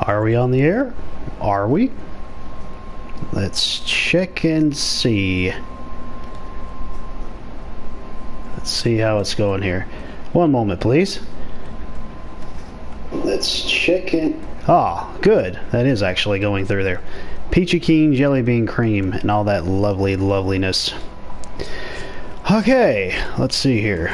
Are we on the air? Are we? Let's check and see. Let's see how it's going here. One moment, please. Let's check it. Ah, good. That is actually going through there. Peachy Keen, Jelly Bean Cream, and all that lovely loveliness. Okay, let's see here.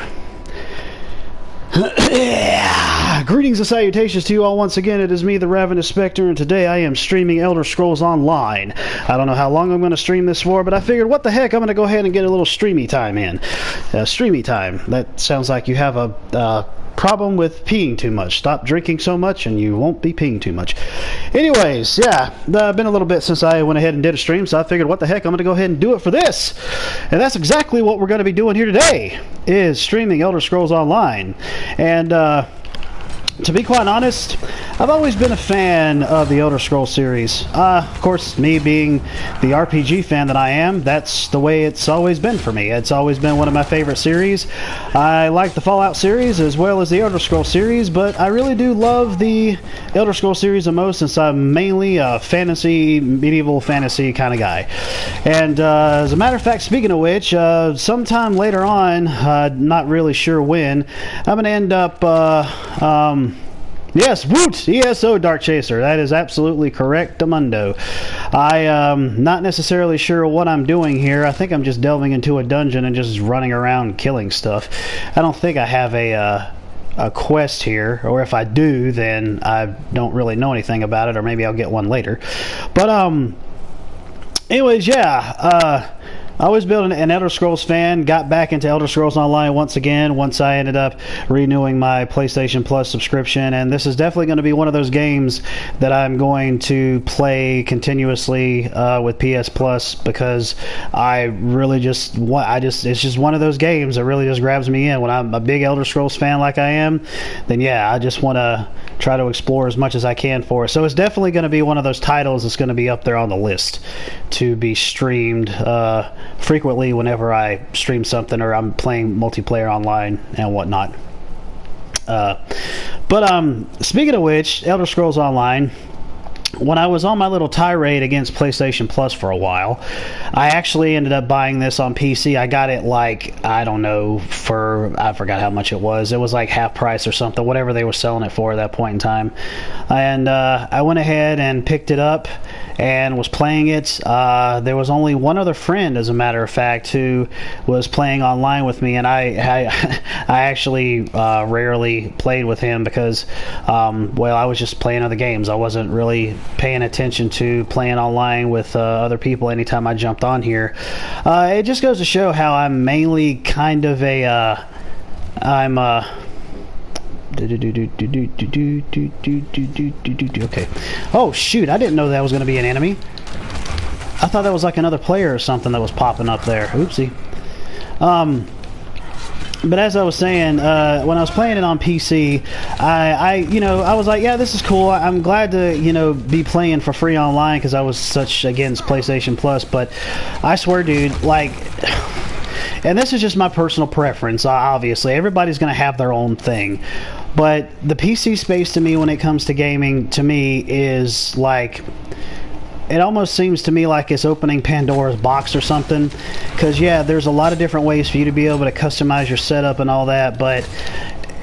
Greetings and salutations to you all once again. It is me, the Ravenous Spectre, and today I am streaming Elder Scrolls Online. I don't know how long I'm going to stream this for, but I figured, what the heck, I'm going to go ahead and get a little streamy time in. Streamy time. That sounds like you have a problem with peeing too much. Stop drinking so much and you won't be peeing too much. Anyways, yeah, been a little bit since I went ahead and did a stream, so I figured, what the heck, I'm going to go ahead and do it for this. And that's exactly what we're going to be doing here today, is streaming Elder Scrolls Online. And to be quite honest, I've always been a fan of the Elder Scrolls series. Of course, me being the RPG fan that I am, that's the way it's always been for me. It's always been one of my favorite series. I like the Fallout series as well as the Elder Scrolls series, but I really do love the Elder Scrolls series the most, since I'm mainly a fantasy, medieval fantasy kind of guy. And as a matter of fact, speaking of which, sometime later on, not really sure when, I'm going to end up yes, woot! ESO Dark Chaser. That is absolutely correct, Amundo. I am not necessarily sure what I'm doing here. I think I'm just delving into a dungeon and just running around killing stuff. I don't think I have a quest here, or if I do, then I don't really know anything about it, or maybe I'll get one later. But anyways, yeah, I always been an Elder Scrolls fan, got back into Elder Scrolls Online once again once I ended up renewing my PlayStation Plus subscription, and this is definitely going to be one of those games that I'm going to play continuously with PS Plus, because I really just it's just one of those games that really just grabs me in. When I'm a big Elder Scrolls fan like I am, then yeah, I just want to try to explore as much as I can for it. So it's definitely going to be one of those titles that's going to be up there on the list to be streamed frequently whenever I stream something or I'm playing multiplayer online and whatnot. But speaking of which, Elder Scrolls Online, when I was on my little tirade against PlayStation Plus for a while, I actually ended up buying this on PC. I got it like, I don't know, I forgot how much it was. It was like half price or something, whatever they were selling it for at that point in time. And I went ahead and picked it up and was playing it. There was only one other friend, as a matter of fact, who was playing online with me, and I actually rarely played with him because, well, I was just playing other games. I wasn't really paying attention to playing online with other people anytime I jumped on here. It just goes to show how I'm mainly kind of a okay. Oh shoot, I didn't know that was going to be an enemy. I thought that was like another player or something that was popping up there. Oopsie. But as I was saying, when I was playing it on PC, I was like, yeah, this is cool. I'm glad to, be playing for free online, because I was such against PlayStation Plus. But I swear, dude, like, and this is just my personal preference, obviously. Everybody's going to have their own thing. But the PC space to me when it comes to gaming, to me, is like, it almost seems to me like it's opening Pandora's box or something. Because, yeah, there's a lot of different ways for you to be able to customize your setup and all that, but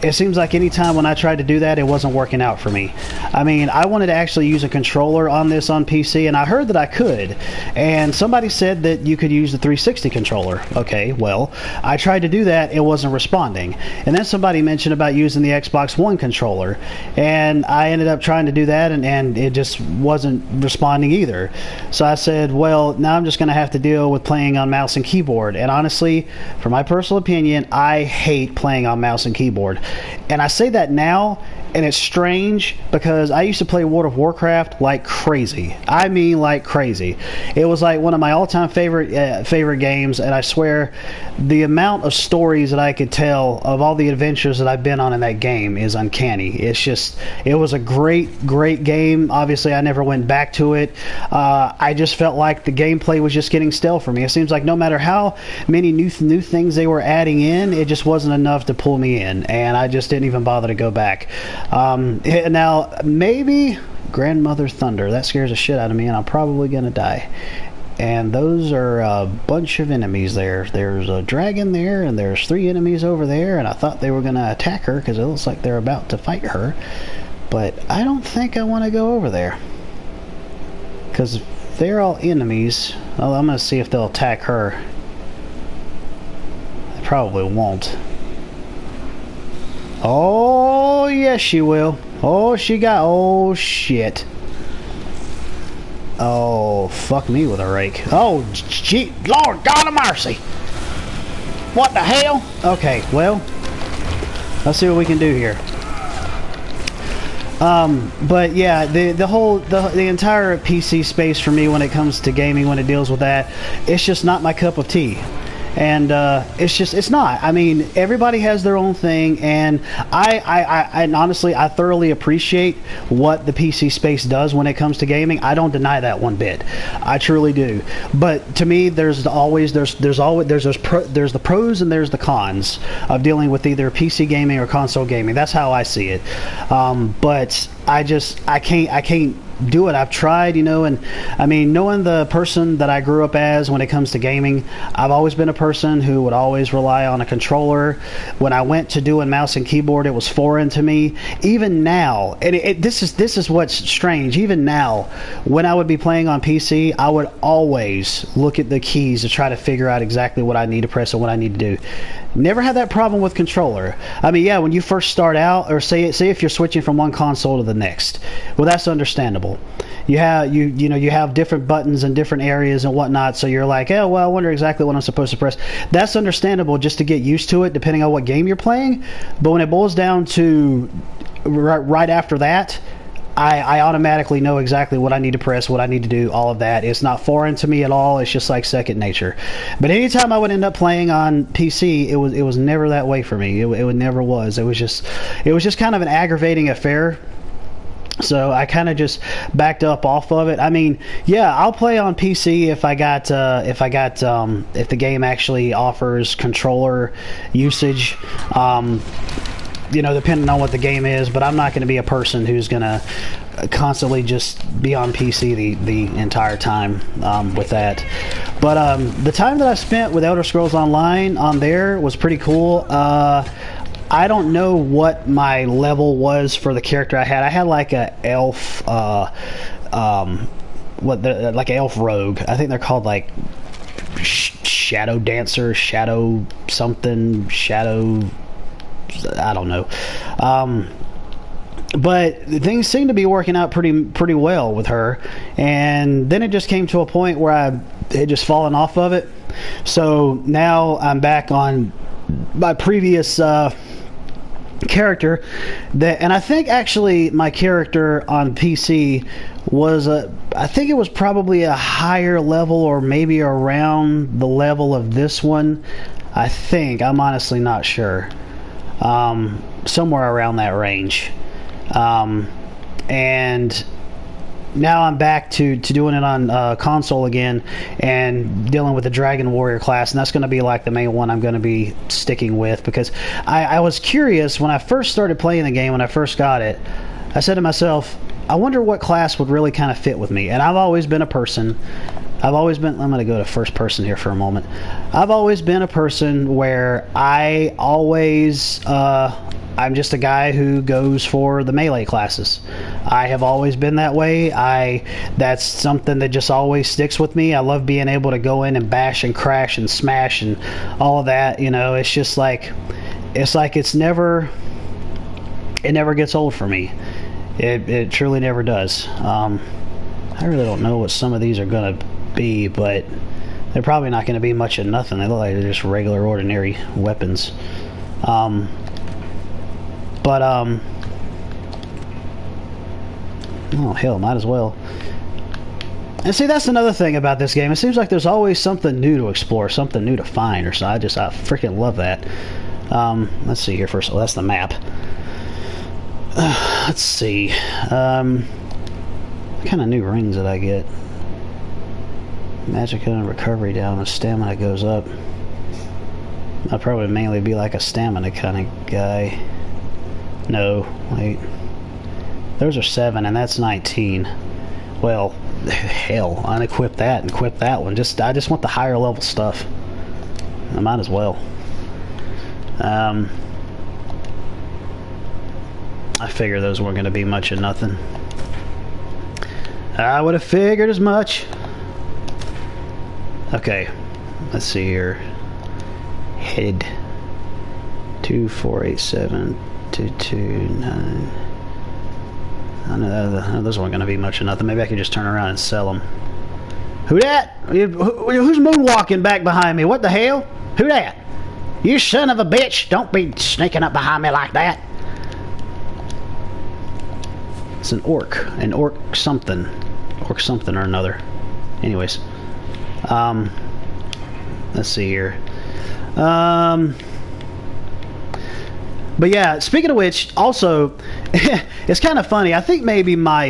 it seems like any time when I tried to do that, it wasn't working out for me. I mean, I wanted to actually use a controller on this on PC, and I heard that I could. And somebody said that you could use the 360 controller. Okay, well, I tried to do that. It wasn't responding. And then somebody mentioned about using the Xbox One controller. And I ended up trying to do that, and it just wasn't responding either. So I said, well, now I'm just going to have to deal with playing on mouse and keyboard. And honestly, for my personal opinion, I hate playing on mouse and keyboard. And I say that now, and it's strange because I used to play World of Warcraft like crazy. I mean, like crazy. It was like one of my all-time favorite games, and I swear the amount of stories that I could tell of all the adventures that I've been on in that game is uncanny. It's just, it was a great game. Obviously, I never went back to it. I just felt like the gameplay was just getting stale for me. It seems like no matter how many new things they were adding in, it just wasn't enough to pull me in, and I just didn't even bother to go back. Now, maybe Grandmother Thunder. That scares the shit out of me, and I'm probably gonna die. And those are a bunch of enemies there. There's a dragon there, and there's 3 enemies over there, and I thought they were gonna attack her because it looks like they're about to fight her. But I don't think I want to go over there. Because if they're all enemies, well, I'm gonna see if they'll attack her. They probably won't. Oh, yes, she will. Oh, oh, shit. Oh, fuck me with a rake. Oh, gee, Lord God of mercy. What the hell? Okay, well, let's see what we can do here. But yeah, the entire PC space for me when it comes to gaming, when it deals with that, it's just not my cup of tea. And it's not. I mean, everybody has their own thing, and and honestly, I thoroughly appreciate what the PC space does when it comes to gaming. I don't deny that one bit. I truly do. But to me, there's the pros and there's the cons of dealing with either PC gaming or console gaming. That's how I see it. But I can't do it. I've tried, you know, and I mean, knowing the person that I grew up as when it comes to gaming, I've always been a person who would always rely on a controller. When I went to doing mouse and keyboard, it was foreign to me. Even now, and this is what's strange. Even now, when I would be playing on PC, I would always look at the keys to try to figure out exactly what I need to press and what I need to do. Never had that problem with controller. I mean, yeah, when you first start out, or say if you're switching from one console to the next, well, that's understandable. You have different buttons in different areas and whatnot, so you're like, oh, well, I wonder exactly what I'm supposed to press. That's understandable just to get used to it, depending on what game you're playing. But when it boils down to right after that, I automatically know exactly what I need to press, what I need to do, all of that. It's not foreign to me at all. It's just like second nature. But anytime I would end up playing on PC, it was never that way for me. It never was. It was just kind of an aggravating affair. So I kind of just backed up off of it. I mean, yeah, I'll play on PC if the game actually offers controller usage. You know, depending on what the game is, but I'm not going to be a person who's going to constantly just be on PC the entire time with that. But the time that I spent with Elder Scrolls Online on there was pretty cool. I don't know what my level was for the character I had. I had like a elf, like elf rogue. I think they're called like Shadow Dancer, Shadow something, Shadow. I don't know. But things seem to be working out pretty well with her. And then it just came to a point where I had just fallen off of it. So now I'm back on my previous character. And I think actually my character on PC was I think it was probably a higher level, or maybe around the level of this one. I think. I'm honestly not sure. Somewhere around that range. And now I'm back to doing it on console again and dealing with the Dragon Warrior class, and that's going to be like the main one I'm going to be sticking with, because I was curious when I first started playing the game, when I first got it. I said to myself, I wonder what class would really kind of fit with me. And I've always been a person, I'm going to go to first person here for a moment. I've always been a person where I'm just a guy who goes for the melee classes. I have always been that way. That's something that just always sticks with me. I love being able to go in and bash and crash and smash and all of that. You know, it's just like it never gets old for me. It truly never does. I really don't know what some of these are going to be, but they're probably not going to be much of nothing. They look like they're just regular, ordinary weapons. Oh hell, might as well. And see, that's another thing about this game. It seems like there's always something new to explore, something new to find, or so. I freaking love that. Let's see here first. Oh, that's the map. Let's see. What kind of new rings did I get? Magic and recovery down, and stamina goes up. I'll probably mainly be like a stamina kind of guy. No, wait. Those are 7, and that's 19. Well, hell, unequip that and equip that one. I just want the higher level stuff. I might as well. I figure those weren't going to be much of nothing. I would have figured as much. Okay, let's see here. Head 2487 229. I know those weren't going to be much of nothing. Maybe I could just turn around and sell them. Who that? Who's moonwalking back behind me? What the hell? Who that? You son of a bitch! Don't be sneaking up behind me like that. It's an orc something or another. Anyways, let's see here. But yeah, speaking of which, also, it's kind of funny. I think maybe my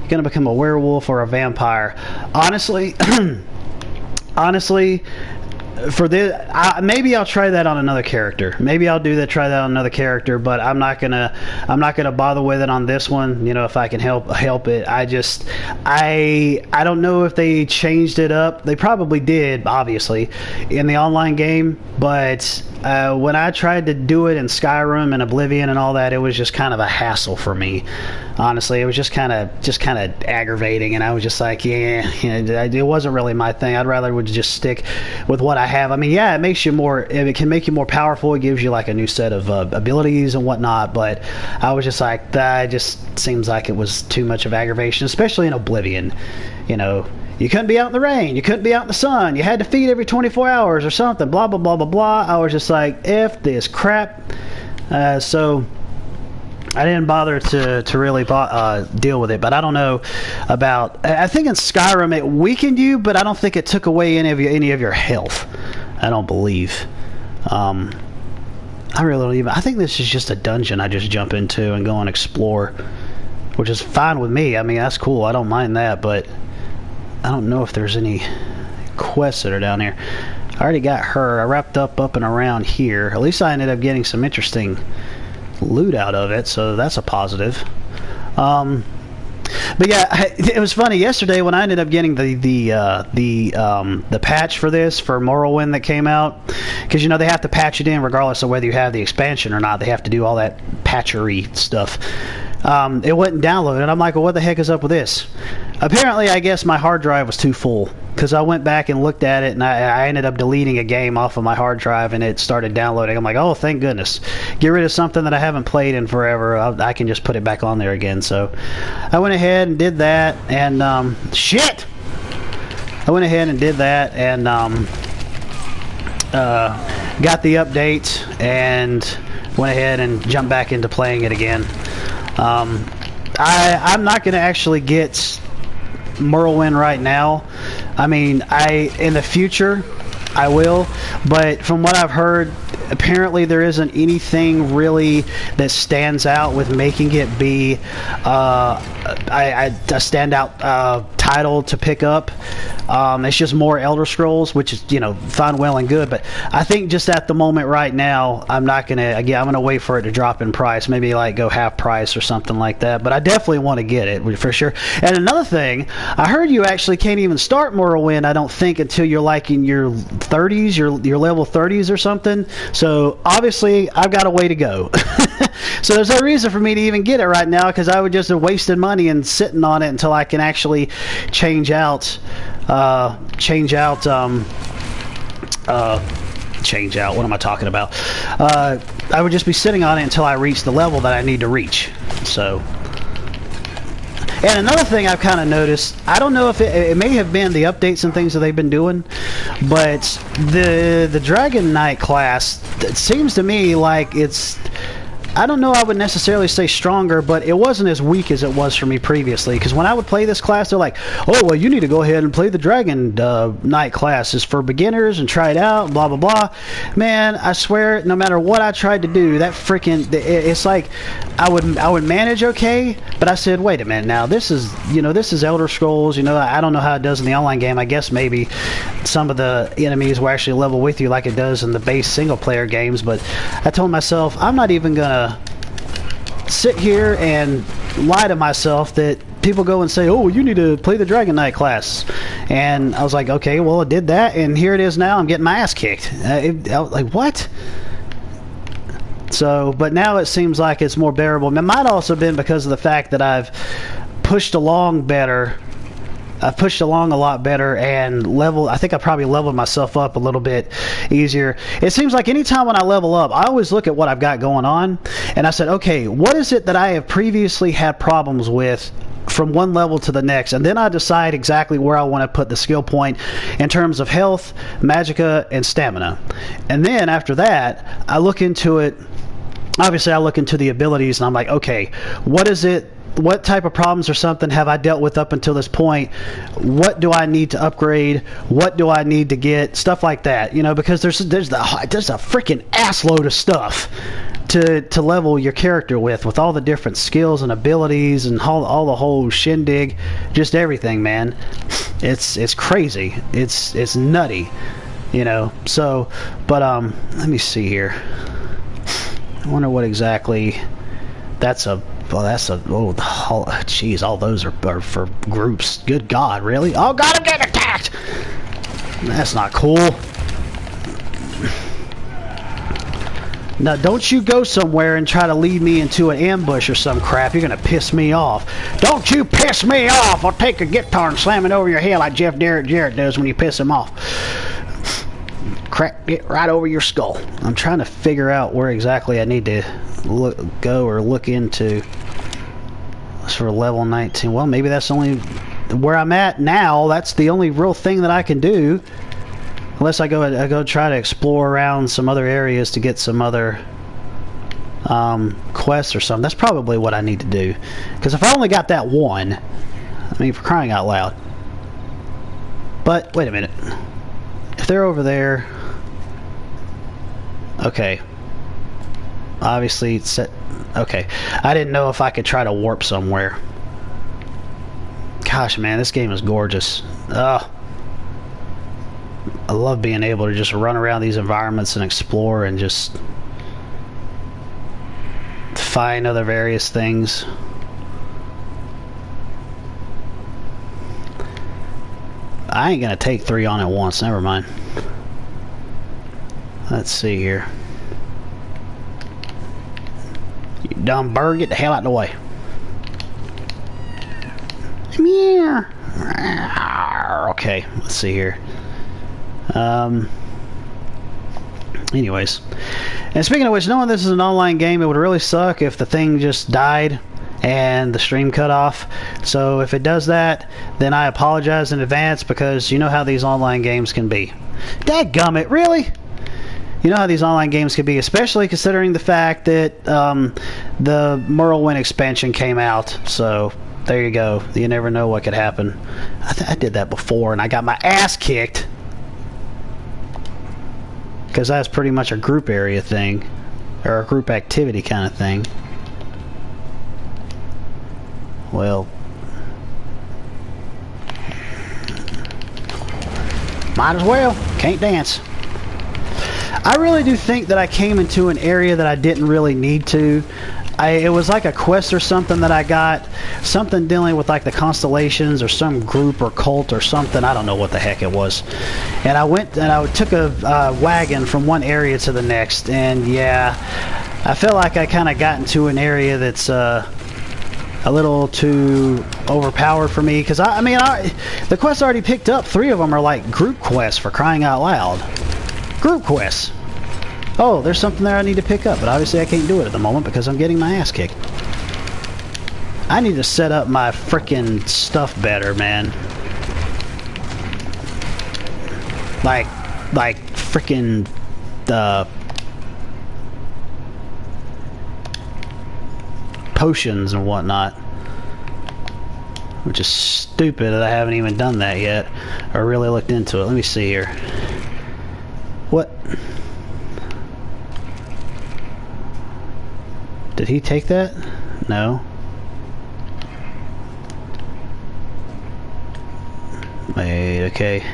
gonna become a werewolf or a vampire. Honestly, for this, maybe I'll try that on another character. Maybe I'll try that on another character, but I'm not gonna bother with it on this one. You know, if I can help it. I don't know if they changed it up. They probably did, obviously, in the online game. But when I tried to do it in Skyrim and Oblivion and all that, it was just kind of a hassle for me. Honestly, it was just kind of aggravating, and I was just like, it wasn't really my thing. I'd rather would just stick with what I have. I mean, yeah, it can make you more powerful. It gives you like a new set of abilities and whatnot. But I was just like, that just seems like it was too much of aggravation, especially in Oblivion. You know, you couldn't be out in the rain. You couldn't be out in the sun. You had to feed every 24 hours or something. Blah, blah, blah, blah, blah. I was just like, F this crap. So I didn't bother to really deal with it. But I don't know about... I think in Skyrim it weakened you, but I don't think it took away any of your health. I don't believe. I really don't even... I think this is just a dungeon I just jump into and go and explore, which is fine with me. I mean, that's cool. I don't mind that, but I don't know if there's any quests that are down here. I already got her. I wrapped up and around here. At least I ended up getting some interesting loot out of it, so that's a positive. But yeah, it was funny yesterday when I ended up getting the patch for Morrowind that came out, because you know they have to patch it in regardless of whether you have the expansion or not. They have to do all that patchery stuff. It wouldn't download, and I'm like, well, what the heck is up with this? Apparently, I guess my hard drive was too full, because I went back and looked at it, and I ended up deleting a game off of my hard drive, and it started downloading. I'm like, oh, thank goodness. Get rid of something that I haven't played in forever. I can just put it back on there again. So I went ahead and did that, and shit! I went ahead and did that, and got the update, and went ahead and jumped back into playing it again. I'm not going to actually get Morrowind right now. I mean, in the future I will, but from what I've heard, apparently there isn't anything really that stands out with making it be a standout title to pick up. It's just more Elder Scrolls, which is, you know, fine, well and good, but I think just at the moment right now, I'm gonna wait for it to drop in price, maybe like go half price or something like that, but I definitely want to get it for sure. And another thing, I heard you actually can't even start Morrowind, I don't think, until you're like in your 30s, your level 30s or something. So obviously I've got a way to go. So there's no reason for me to even get it right now, because I would just have wasted money and sitting on it until I can actually change out. What am I talking about? I would just be sitting on it until I reach the level that I need to reach. So, and another thing I've kind of noticed, I don't know if it may have been the updates and things that they've been doing, but the Dragon Knight class, it seems to me like it's, I don't know, I would necessarily say stronger, but it wasn't as weak as it was for me previously. Because when I would play this class, they're like, oh, well, you need to go ahead and play the Dragon Knight class. It's for beginners and try it out, blah, blah, blah. Man, I swear, no matter what I tried to do, that freaking, it's like, I would manage okay, but I said, wait a minute now, this is Elder Scrolls, I don't know how it does in the online game. I guess maybe some of the enemies will actually level with you like it does in the base single-player games, but I told myself, I'm not even going to sit here and lie to myself that people go and say, oh, you need to play the Dragon Knight class. And I was like, okay, well, I did that, and here it is now. I'm getting my ass kicked. I was like, what? So, but now it seems like it's more bearable. It might also have been because of the fact that I've pushed along better. I've pushed along a lot better and I think I probably leveled myself up a little bit easier. It seems like anytime when I level up, I always look at what I've got going on, and I said, okay, what is it that I have previously had problems with from one level to the next? And then I decide exactly where I want to put the skill point in terms of health, magicka, and stamina. And then after that, I look into it. Obviously, I look into the abilities, and I'm like, okay, what is it? What type of problems or something have I dealt with up until this point? What do I need to upgrade? What do I need to get? Stuff like that, you know, because there's a freaking assload of stuff to level your character with all the different skills and abilities and all the whole shindig, just everything, man. It's crazy. It's nutty, you know. So, but let me see here. I wonder what exactly that's a. Well, jeez, all those are for groups. Good God, really? Oh God, I'm getting attacked! That's not cool. Now, don't you go somewhere and try to lead me into an ambush or some crap. You're gonna piss me off. Don't you piss me off! I'll take a guitar and slam it over your head like Jeff Jarrett does when you piss him off. Crack it right over your skull. I'm trying to figure out where exactly I need to look into for level 19. Well, maybe that's only where I'm at now. That's the only real thing that I can do, unless I go try to explore around some other areas to get some other quests or something. That's probably what I need to do, because if I only got that one, I mean, for crying out loud. But wait a minute, if they're over there, okay, obviously it's set. Okay, I didn't know if I could try to warp somewhere. Gosh, man, this game is gorgeous. I love being able to just run around these environments and explore and just find other various things. I ain't gonna take 3 on at once, never mind. Let's see here. You dumb bird, get the hell out of the way. Come here. Okay, let's see here. Anyways. And speaking of which, knowing this is an online game, it would really suck if the thing just died and the stream cut off. So if it does that, then I apologize in advance, because you know how these online games can be. Dadgummit, really? You know how these online games can be, especially considering the fact that the Morrowind expansion came out. So there you go. You never know what could happen. I did that before and I got my ass kicked, because that's pretty much a group area thing, or a group activity kind of thing. Well, might as well. Can't dance. I really do think that I came into an area that I didn't really need to. It was like a quest or something that I got, something dealing with like the constellations or some group or cult or something. I don't know what the heck it was. And I went and I took a wagon from one area to the next, and yeah, I feel like I kind of got into an area that's a little too overpowered for me, because I mean the quests I already picked up, 3 of them are like group quests, for crying out loud. Group quests. Oh, there's something there I need to pick up, but obviously I can't do it at the moment because I'm getting my ass kicked. I need to set up my frickin' stuff better, man. Like frickin' potions and whatnot. Which is stupid that I haven't even done that yet, or really looked into it. Let me see here. What? Did he take that? No. Wait, okay.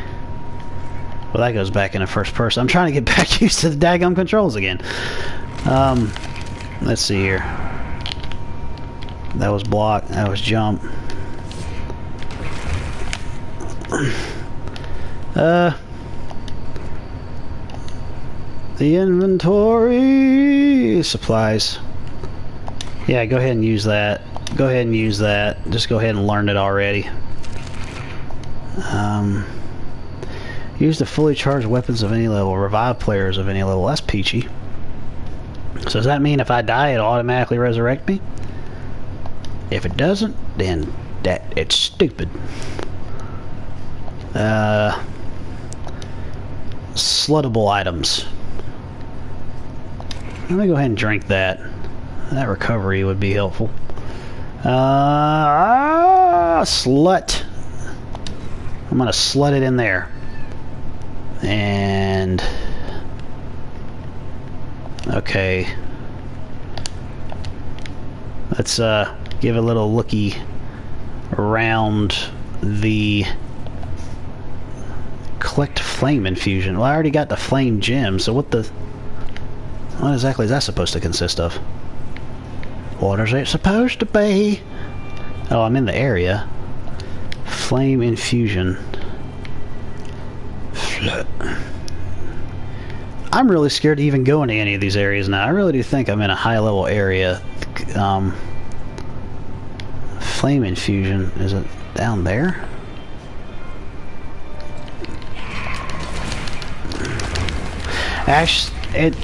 Well, that goes back into first person. I'm trying to get back used to the daggum controls again. Let's see here. That was block. That was jump. The inventory supplies. Yeah, go ahead and use that. Go ahead and use that. Just go ahead and learn it already. Use the fully charged weapons of any level. Revive players of any level. That's peachy. So does that mean if I die, it'll automatically resurrect me? If it doesn't, then it's stupid. Sluttable items. Let me go ahead and drink that. That recovery would be helpful. Slut. I'm gonna slut it in there. And okay. Let's give a little looky around the collect flame infusion. Well, I already got the flame gem, so what exactly is that supposed to consist of? What is it supposed to be? Oh, I'm in the area. Flame infusion. I'm really scared to even go into any of these areas now. I really do think I'm in a high level area. Flame infusion, is it down there? Actually, it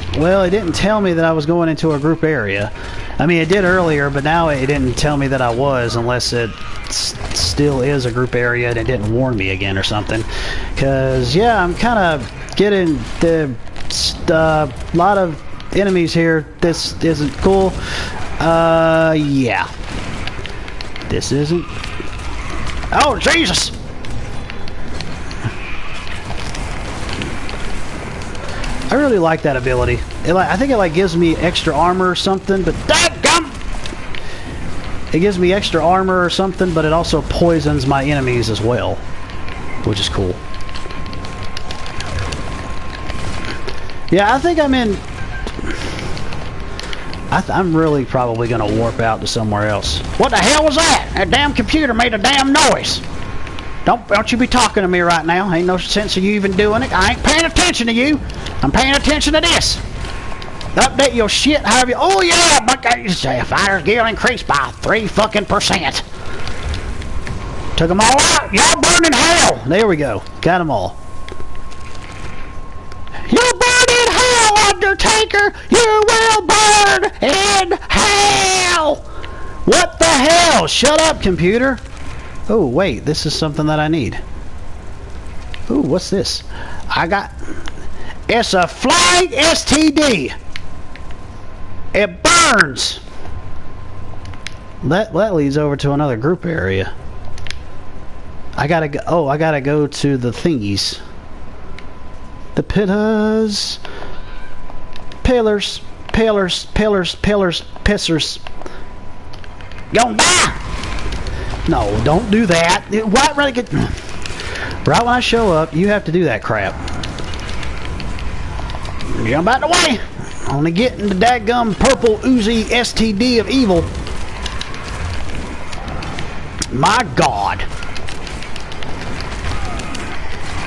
didn't tell me that I was going into a group area. I mean, it did earlier, but now it didn't tell me that I was, unless it still is a group area and it didn't warn me again or something. Because, yeah, I'm kind of getting the lot of enemies here. This isn't cool. Yeah. This isn't. Oh, Jesus! I really like that ability. I think it gives me extra armor or something, but dadgum! It gives me extra armor or something, but it also poisons my enemies as well, which is cool. Yeah, I think I'm in. I'm really probably gonna warp out to somewhere else. What the hell was that? That damn computer made a damn noise. Don't you be talking to me right now. Ain't no sense of you even doing it. I ain't paying attention to you. I'm paying attention to this. Update your shit, however you... Oh, yeah, but fighter's gear increased by 3%. Took them all out. Y'all burn in hell. There we go. Got them all. You'll burn in hell, Undertaker. You will burn in hell. What the hell? Shut up, computer. Oh, wait. This is something that I need. Ooh, what's this? It's a flying STD. It burns. That leads over to another group area. I gotta go. Oh, I gotta go to the thingies. The pillars. Pillars. Pissers. Gonna die. No, don't do that. Right when I show up, you have to do that crap. Jump out the way. Only getting the dadgum purple Uzi STD of evil. My God.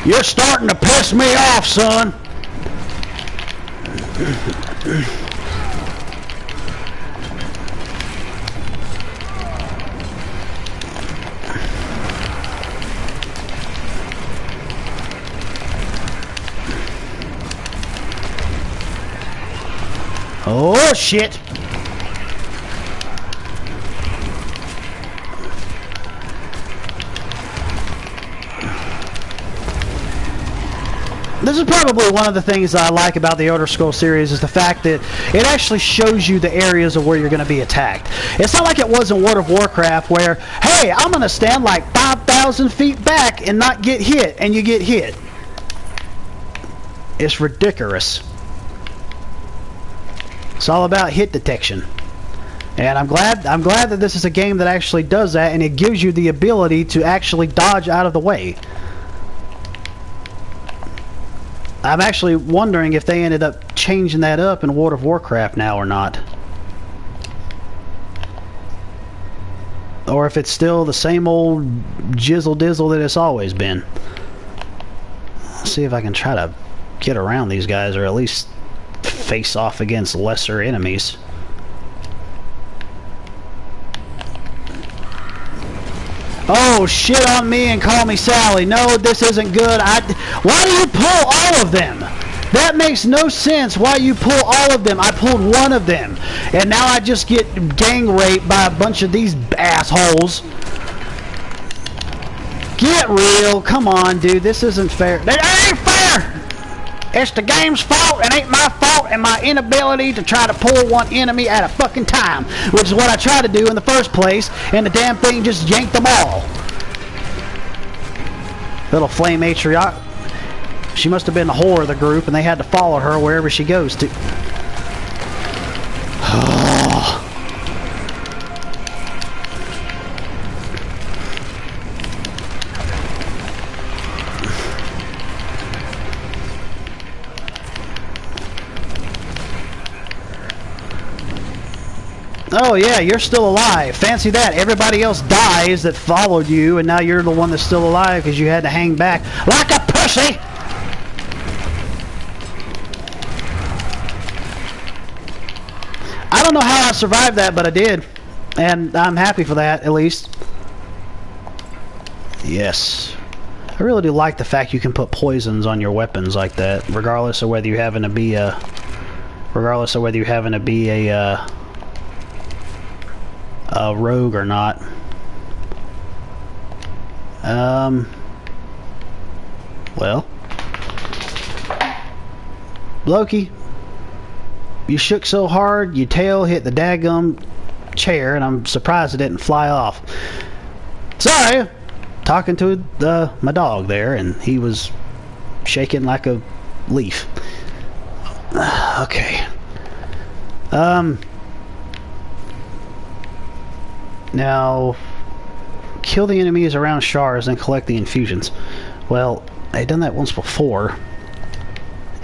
You're starting to piss me off, son. Oh, shit. This is probably one of the things that I like about the Elder Scrolls series is the fact that it actually shows you the areas of where you're going to be attacked. It's not like it was in World of Warcraft where, hey, I'm going to stand like 5,000 feet back and not get hit, and you get hit. It's ridiculous. It's all about hit detection. And I'm glad that this is a game that actually does that, and it gives you the ability to actually dodge out of the way. I'm actually wondering if they ended up changing that up in World of Warcraft now or not. or if it's still the same old jizzle dizzle that it's always been. Let's see if I can try to get around these guys, or at least face off against lesser enemies. Oh, shit on me and call me Sally. No, this isn't good. Why do you pull all of them? That makes no sense. Why you pull all of them? I pulled one of them, and now I just get gang raped by a bunch of these assholes. Get real. Come on, dude. This isn't fair. That ain't fair. It's the game's fault. It ain't my fault and my inability to try to pull one enemy at a fucking time, which is what I tried to do in the first place, and the damn thing just yanked them all. Little flame matriarch. She must have been the whore of the group, and they had to follow her wherever she goes to. Oh yeah, you're still alive. Fancy that. Everybody else dies that followed you, and now you're the one that's still alive because you had to hang back like a pussy. I don't know how I survived that, but I did. And I'm happy for that, at least. Yes. I really do like the fact you can put poisons on your weapons like that, regardless of whether you're having to be a... a rogue or not. Well, Loki, you shook so hard your tail hit the daggum chair, and I'm surprised it didn't fly off. Sorry, talking to my dog there, and he was shaking like a leaf. Okay. Now, kill the enemies around shards and collect the infusions. Well, I've done that once before.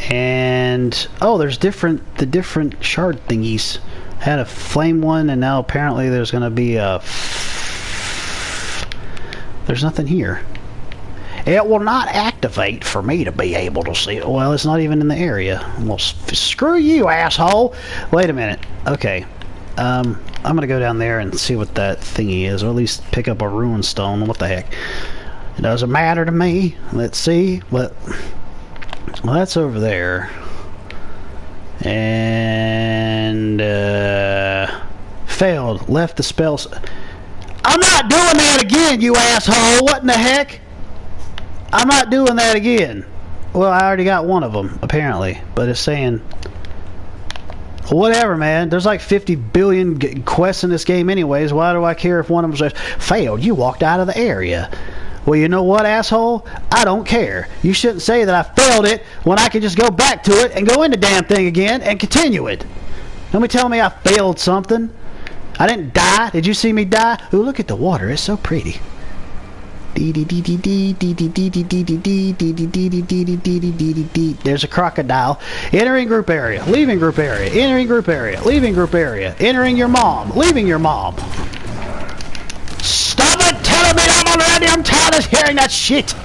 And, oh, there's the different shard thingies. I had a flame one, and now apparently there's going to be a... There's nothing here. It will not activate for me to be able to see it. Well, it's not even in the area. Well, screw you, asshole! Wait a minute. Okay. I'm gonna go down there and see what that thingy is, or at least pick up a ruin stone. What the heck? It doesn't matter to me. Let's see. What? Well, that's over there. And failed. Left the spells. I'm not doing that again, you asshole! What in the heck? I'm not doing that again. Well, I already got one of them, apparently. But it's saying... Whatever, man. There's like 50 billion quests in this game anyways. Why do I care if one of them says, failed, you walked out of the area? Well, you know what, asshole? I don't care. You shouldn't say that I failed it when I can just go back to it and go in the damn thing again and continue it. Don't be telling me I failed something. I didn't die. Did you see me die? Ooh, look at the water. It's so pretty. There's a crocodile. Entering group area. Leaving group area. Entering group area. Leaving group area. Entering your mom. Leaving your mom. Stop it telling me I'm already. I'm tired of hearing that shit.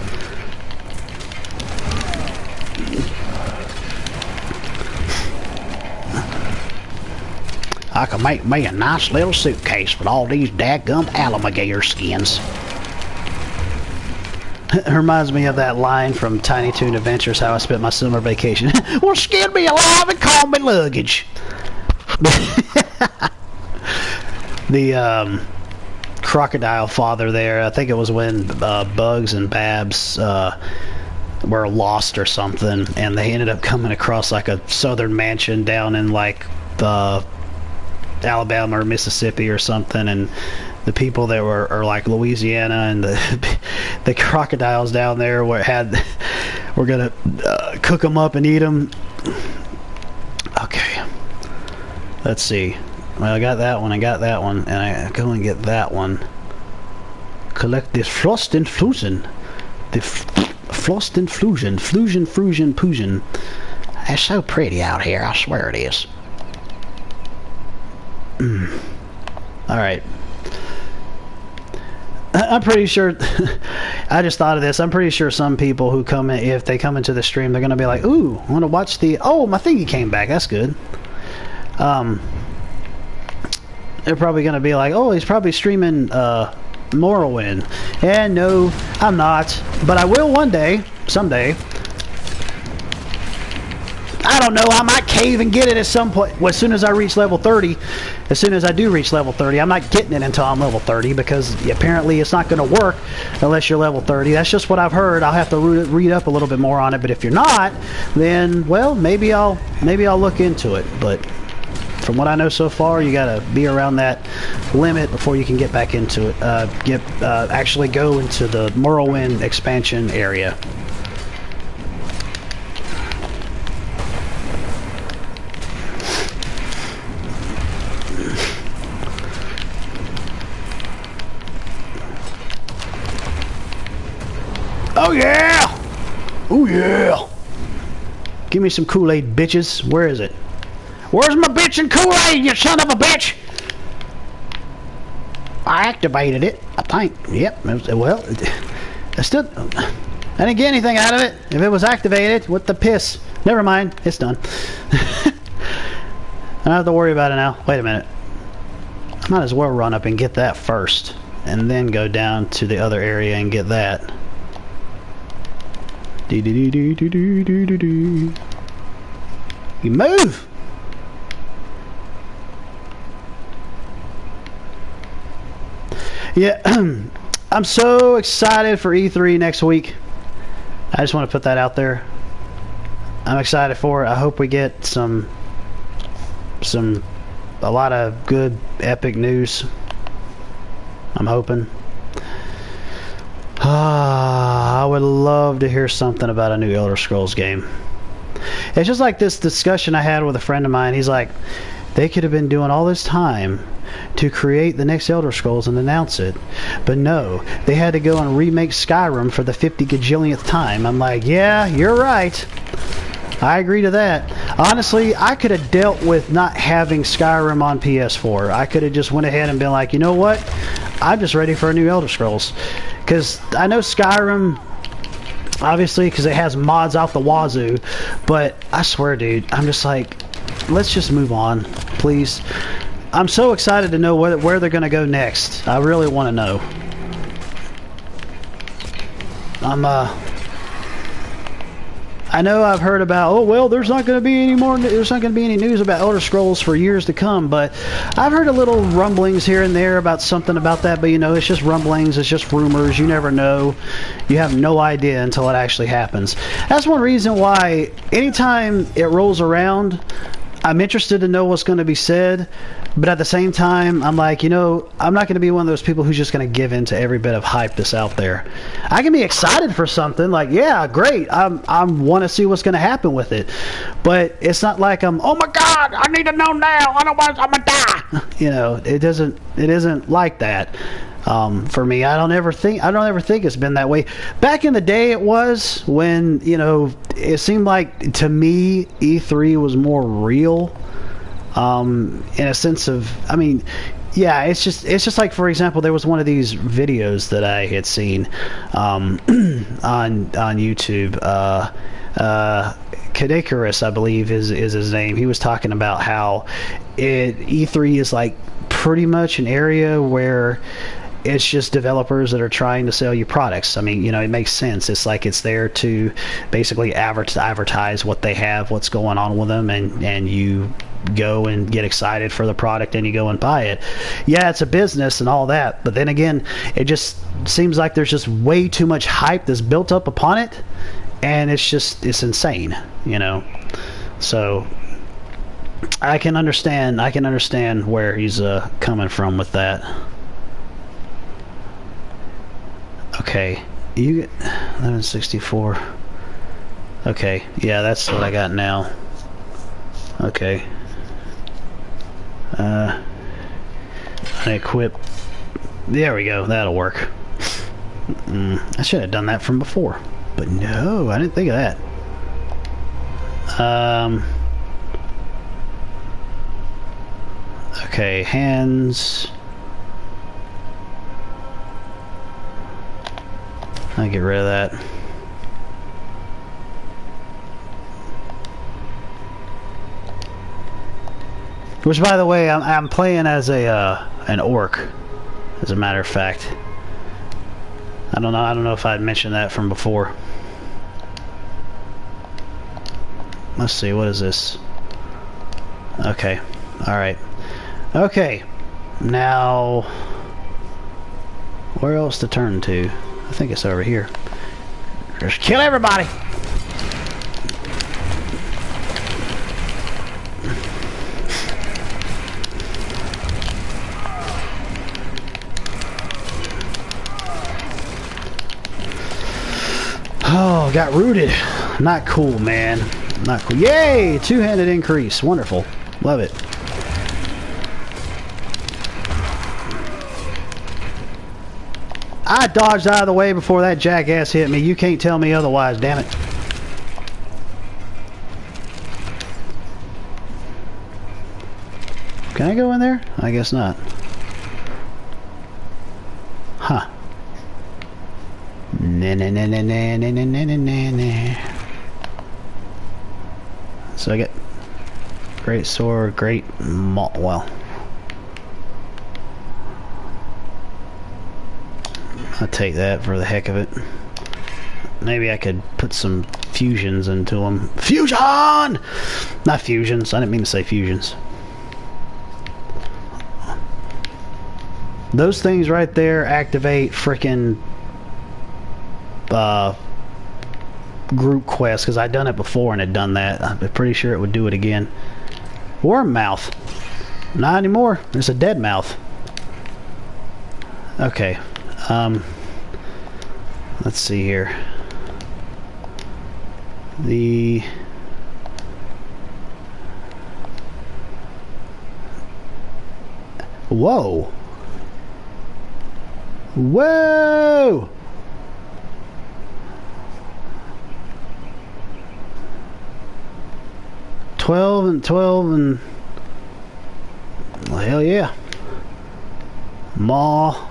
I can make me a nice little suitcase with all these dadgum alligator skins. It reminds me of that line from Tiny Toon Adventures, how I spent my summer vacation. Well, skin me alive and call me luggage. The crocodile father there, I think it was when Bugs and Babs were lost or something, and they ended up coming across like a southern mansion down in like Alabama or Mississippi or something, and the people that were like Louisiana, and the crocodiles down there were gonna cook them up and eat them. Okay, let's see. Well, I got that one. I got that one, and I go and get that one. Collect this frost infusion. The frost infusion, fusion. It's so pretty out here. I swear it is. All right. I'm pretty sure. I just thought of this. I'm pretty sure some people who come in, if they come into the stream, they're gonna be like, "Ooh, I want to watch the." Oh, my thingy came back. That's good. They're probably gonna be like, "Oh, he's probably streaming Morrowind." And no, I'm not. But I will one day, someday. I don't know. I might cave and get it at some point. Well, as soon as I reach level 30, as soon as I do reach level 30, I'm not getting it until I'm level 30 because apparently it's not going to work unless you're level 30. That's just what I've heard. I'll have to read up a little bit more on it. But if you're not, then well, maybe I'll look into it. But from what I know so far, you got to be around that limit before you can get back into it. Actually go into the Morrowind expansion area. Oh yeah! Oh yeah! Give me some Kool-Aid, bitches. Where is it? Where's my bitch and Kool-Aid, you son of a bitch? I activated it, I think. Yep. Well, I still... I didn't get anything out of it. If it was activated, what the piss? Never mind. It's done. I don't have to worry about it now. Wait a minute. I might as well run up and get that first. And then go down to the other area and get that. You move! Yeah, I'm so excited for E3 next week. I just want to put that out there. I'm excited for it. I hope we get a lot of good epic news. I'm hoping. I would love to hear something about a new Elder Scrolls game. It's just like this discussion I had with a friend of mine. He's like, they could have been doing all this time to create the next Elder Scrolls and announce it. But no, they had to go and remake Skyrim for the 50 gajillionth time. I'm like, yeah, you're right. I agree to that. Honestly, I could have dealt with not having Skyrim on PS4. I could have just went ahead and been like, you know what? I'm just ready for a new Elder Scrolls. Because I know Skyrim, obviously, because it has mods out the wazoo. But I swear, dude, I'm just like, let's just move on, please. I'm so excited to know where they're going to go next. I really want to know. I know I've heard about, oh well, there's not going to be any news about Elder Scrolls for years to come, but I've heard a little rumblings here and there about something about that, but you know, it's just rumblings, it's just rumors, you never know. You have no idea until it actually happens. That's one reason why anytime it rolls around, I'm interested to know what's going to be said, but at the same time, I'm like, you know, I'm not going to be one of those people who's just going to give in to every bit of hype that's out there. I can be excited for something, like, yeah, great, I want to see what's going to happen with it, but it's not like I'm, oh my god, I need to know now, otherwise I'm going to die. You know, it isn't like that. For me, I don't ever think it's been that way. Back in the day, it was when, you know, it seemed like to me E3 was more real, in a sense of, I mean, yeah, it's just like, for example, there was one of these videos that I had seen on YouTube. Kadekarus, I believe, is his name. He was talking about how E3 is like pretty much an area where it's just developers that are trying to sell you products. I mean, you know, it makes sense. It's like it's there to basically advertise what they have, what's going on with them, and you go and get excited for the product and you go and buy it. Yeah, it's a business and all that, but then again, it just seems like there's just way too much hype that's built up upon it, and it's insane, you know. So I can understand where he's coming from with that. Okay, you get 1164. Okay, yeah, that's what I got now. Okay. Unequip. There we go. That'll work. I should have done that from before, but no, I didn't think of that. Okay, hands. I'll get rid of that. Which, by the way, I'm playing as an orc, as a matter of fact. I don't know if I'd mentioned that from before. Let's see, what is this? Okay, alright. Okay, now, where else to turn to? I think it's over here. Just kill everybody! Oh, got rooted. Not cool, man. Not cool. Yay! Two-handed increase. Wonderful. Love it. I dodged out of the way before that jackass hit me. You can't tell me otherwise, damn it. Can I go in there? I guess not. Huh. So I get great sword, great well. I'll take that for the heck of it. Maybe I could put some fusions into them. Fusion! Not fusions. I didn't mean to say fusions. Those things right there activate frickin' group quest, because I'd done it before and had done that. I'm pretty sure it would do it again. Worm mouth. Not anymore. It's a dead mouth. Okay. Let's see here. Whoa. Whoa! $12 and $12 and... Well, hell yeah. Maw.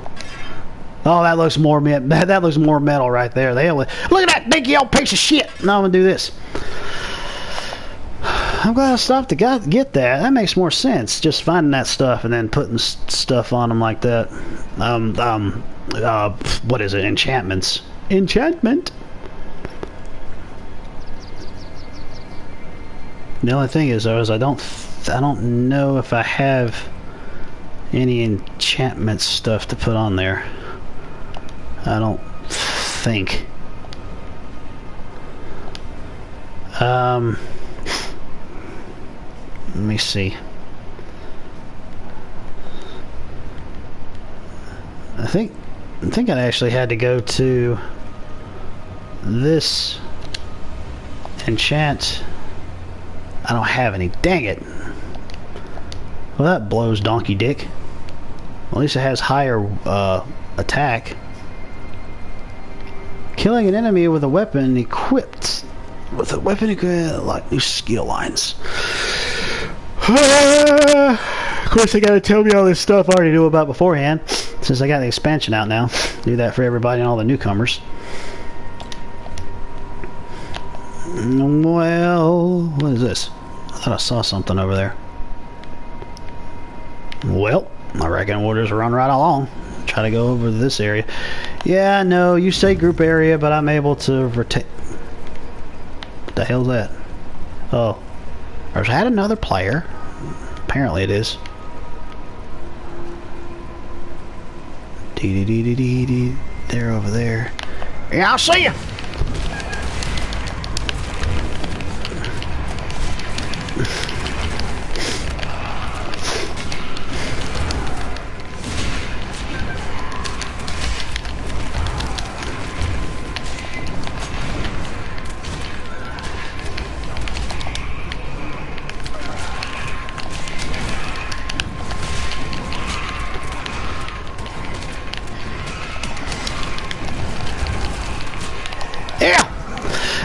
Oh, that looks more that looks more metal right there. Look at that dinky old piece of shit. Now I'm gonna do this. I'm glad I stopped to get that. That makes more sense. Just finding that stuff and then putting stuff on them like that. What is it? Enchantments. Enchantment. The only thing is, though, is I don't know if I have any enchantment stuff to put on there. I don't think. Let me see. I think I actually had to go to this enchant. I don't have any. Dang it. Well, that blows donkey dick. At least it has higher attack. Killing an enemy with a weapon equipped. With a weapon equipped, like new skill lines. Of course, they gotta tell me all this stuff I already knew about beforehand. Since I got the expansion out now. Do that for everybody and all the newcomers. Well, what is this? I thought I saw something over there. Well, I reckon we'll just run right along. Try to go over to this area. Yeah, no, you say group area, but I'm able to rotate. What the hell's that? Oh. There's had another player. Apparently it is. Dee-dee-dee-dee-dee-dee. They're over there. Yeah, I'll see you!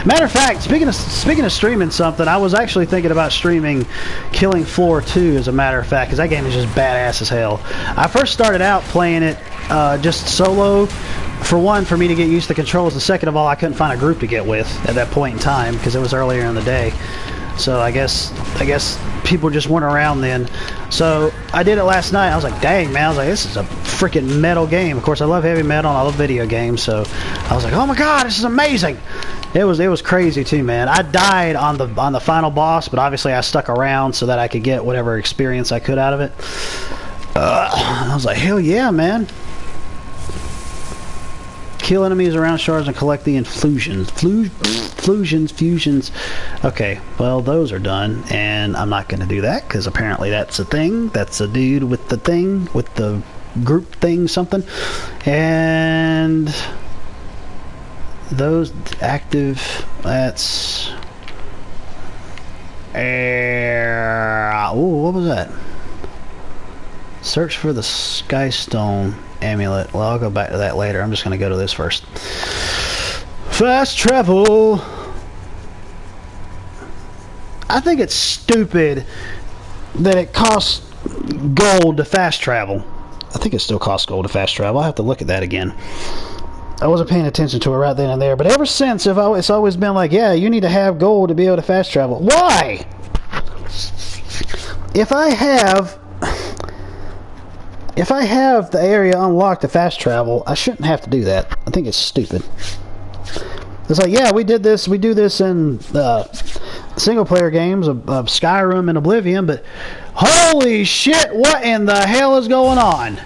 Matter of fact, speaking of streaming something, I was actually thinking about streaming Killing Floor 2, as a matter of fact, because that game is just badass as hell. I first started out playing it just solo, for one, for me to get used to the controls. The second of all, I couldn't find a group to get with at that point in time because it was earlier in the day. So I guess people just weren't around then. So I did it last night. I was like, dang, man. I was like, this is a freaking metal game. Of course, I love heavy metal and I love video games. So I was like, oh my god, this is amazing. It was crazy too, man. I died on the final boss, but obviously I stuck around so that I could get whatever experience I could out of it. I was like, hell yeah, man. Kill enemies around shards and collect the infusions. Fusions. Okay, well, those are done, and I'm not going to do that because apparently that's a thing. That's a dude with the thing, with the group thing, something. And those active, that's... Ooh, what was that? Search for the Skystone amulet. Well, I'll go back to that later. I'm just going to go to this first. Fast travel. I think it's stupid that it costs gold to fast travel. I think it still costs gold to fast travel. I'll have to look at that again. I wasn't paying attention to it right then and there, but ever since it's always been like, yeah, you need to have gold to be able to fast travel. Why? If I have the area unlocked to fast travel, I shouldn't have to do that. I think it's stupid. It's like, yeah, we do this in single player games of Skyrim and Oblivion, but holy shit, what in the hell is going on?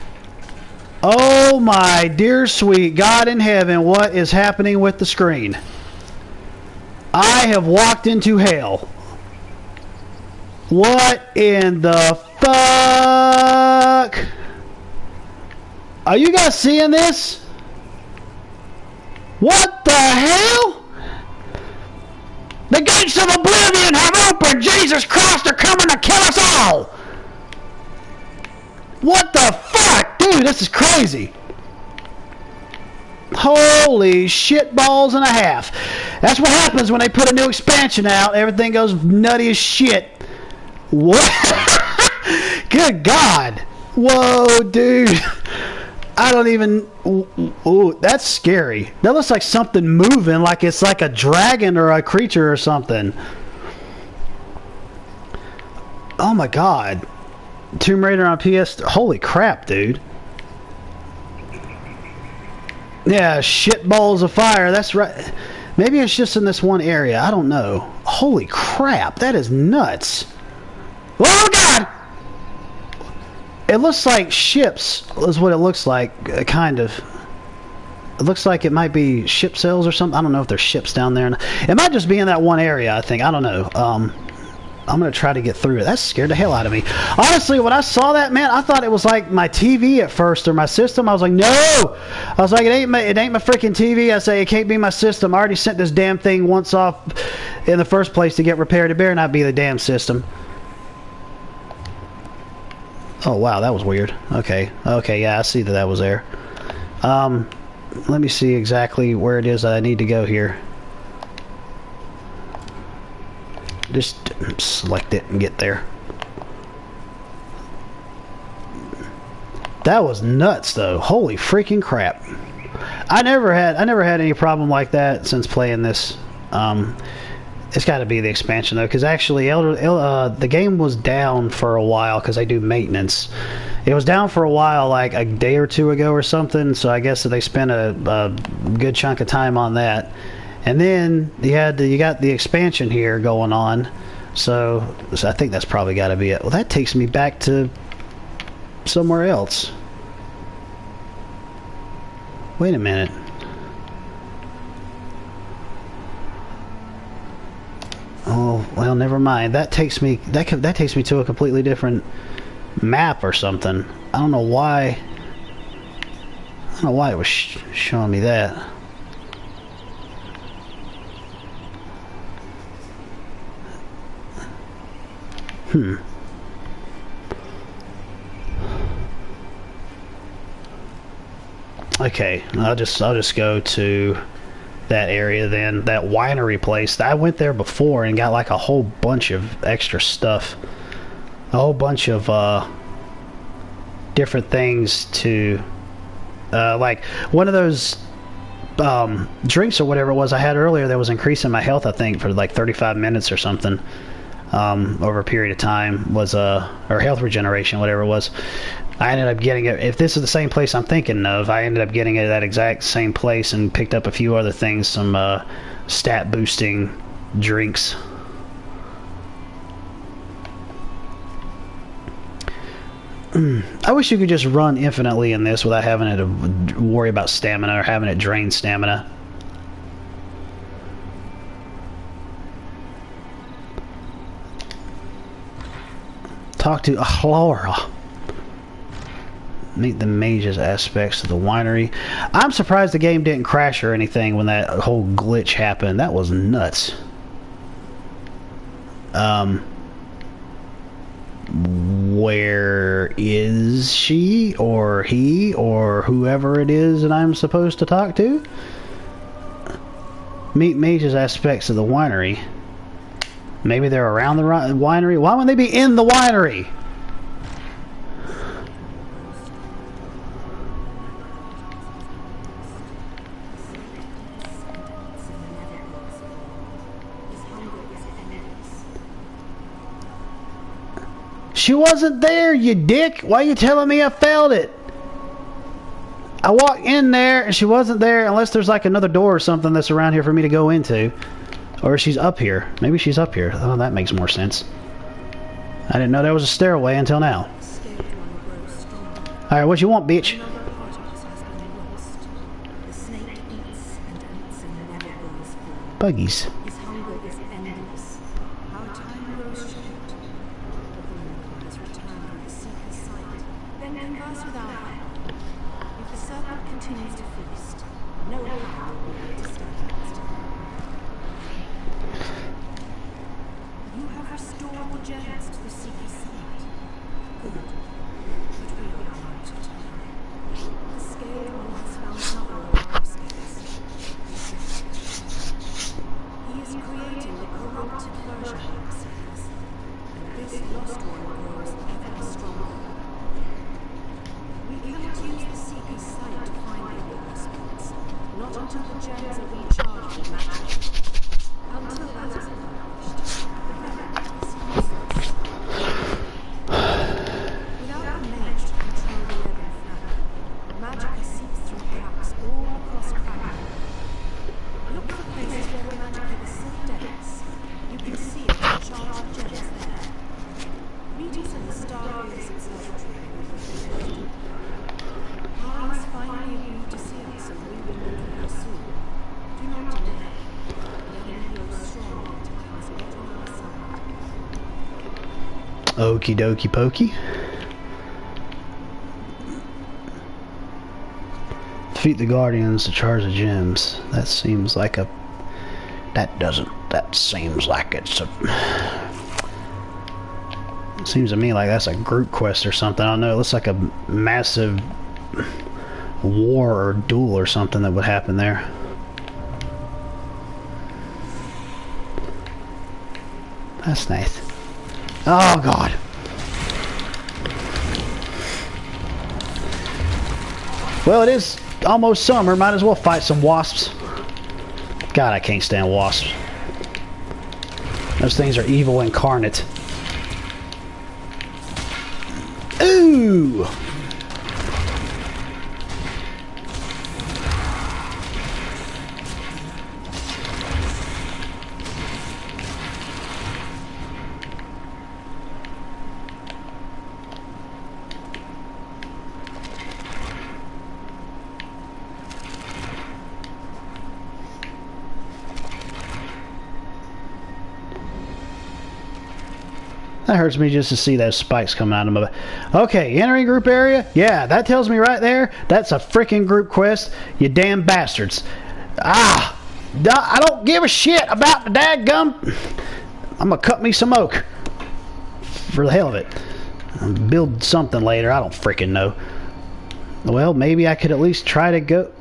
Oh my dear sweet God in heaven, what is happening with the screen? I have walked into hell. What in the fuck? Are you guys seeing this? What the hell? The gates of oblivion have opened! Jesus Christ, they're coming to kill us all! What the fuck? Dude, this is crazy. Holy shit balls and a half. That's what happens when they put a new expansion out. Everything goes nutty as shit. What? Good God. Whoa, dude. I don't even... Ooh, that's scary. That looks like something moving, like it's like a dragon or a creature or something. Oh my God. Tomb Raider on PS... Holy crap, dude. Yeah, shit balls of fire. That's right. Maybe it's just in this one area. I don't know. Holy crap. That is nuts. Oh God! It looks like ships is what it looks like, kind of. It looks like it might be ship sails or something. I don't know if there's ships down there. It might just be in that one area, I think. I don't know. I'm going to try to get through it. That scared the hell out of me. Honestly, when I saw that, man, I thought it was like my TV at first or my system. I was like, no! I was like, it ain't my freaking TV. I say, it can't be my system. I already sent this damn thing once off in the first place to get repaired. It better not be the damn system. Oh, wow, that was weird. Okay, yeah, I see that was there. Let me see exactly where it is that I need to go here. Just select it and get there. That was nuts, though. Holy freaking crap! I never had any problem like that since playing this. It's got to be the expansion though, because actually, the game was down for a while because I do maintenance. It was down for a while, like a day or two ago or something. So I guess that they spent a good chunk of time on that. And then you got the expansion here going on. So I think that's probably got to be it. Well, that takes me back to somewhere else. Wait a minute. Oh, well, never mind. That takes me to a completely different map or something. I don't know why. I don't know why it was showing me that. Okay, I'll just go to that area then, that winery place. I went there before and got like a whole bunch of extra stuff, a whole bunch of different things to Like one of those drinks or whatever it was I had earlier that was increasing my health, I think, for like 35 minutes or something. Over a period of time was or health regeneration, whatever it was. I ended up getting it. If this is the same place I'm thinking of, I ended up getting it at that exact same place and picked up a few other things, some stat boosting drinks. I wish you could just run infinitely in this without having to worry about stamina or having it drain stamina. Talk to Laura. Meet the mage's aspects of the winery. I'm surprised the game didn't crash or anything when that whole glitch happened. That was nuts. Where is she or he or whoever it is that I'm supposed to talk to? Meet mage's aspects of the winery. Maybe they're around the winery. Why wouldn't they be in the winery? She wasn't there, you dick. Why are you telling me I failed it? I walked in there and she wasn't there unless there's like another door or something that's around here for me to go into. Or she's up here. Maybe she's up here. Oh, that makes more sense. I didn't know there was a stairway until now. Alright, what you want, bitch? Buggies. Okie dokie pokey. Defeat the guardians to charge the gems. That seems like a... That seems like it's a... It seems to me like that's a group quest or something. I don't know. It looks like a massive war or duel or something that would happen there. That's nice. Oh, God. Well, it is almost summer. Might as well fight some wasps. God, I can't stand wasps. Those things are evil incarnate. Ooh! That hurts me just to see those spikes coming out of my... Okay, entering group area? Yeah, that tells me right there, that's a freaking group quest, you damn bastards. Ah! I don't give a shit about the dadgum... I'm gonna cut me some oak. For the hell of it. I'll build something later, I don't freaking know. Well, maybe I could at least try to go...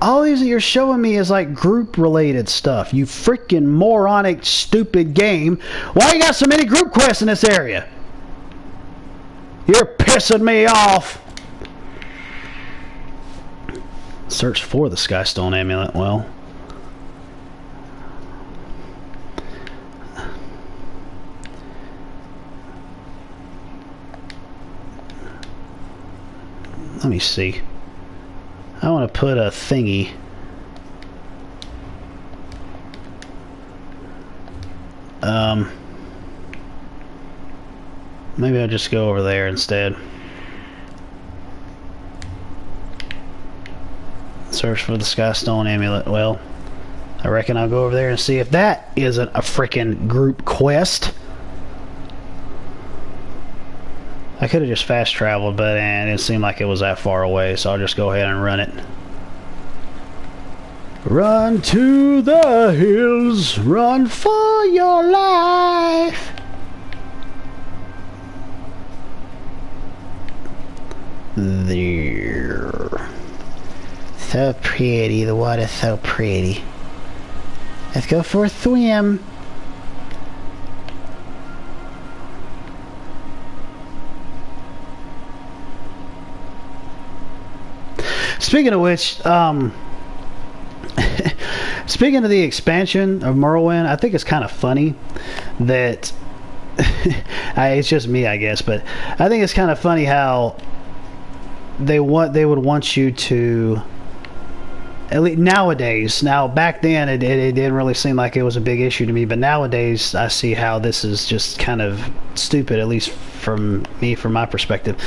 All these that you're showing me is like group-related stuff. You freaking moronic, stupid game. Why you got so many group quests in this area? You're pissing me off. Search for the Skystone amulet. Well, let me see. I want to put a thingy. Maybe I'll just go over there instead. Search for the Skystone amulet. Well, I reckon I'll go over there and see if that isn't a freaking group quest. I could have just fast traveled, but it didn't seem like it was that far away, so I'll just go ahead and run it. Run to the hills, run for your life. There. So pretty, the water's so pretty. Let's go for a swim. Speaking of which, speaking of the expansion of Morrowind, I think it's kind of funny that it's just me, I guess, but I think it's kind of funny how they would want you to, at least nowadays. Now back then it didn't really seem like it was a big issue to me, but nowadays I see how this is just kind of stupid, at least from my perspective.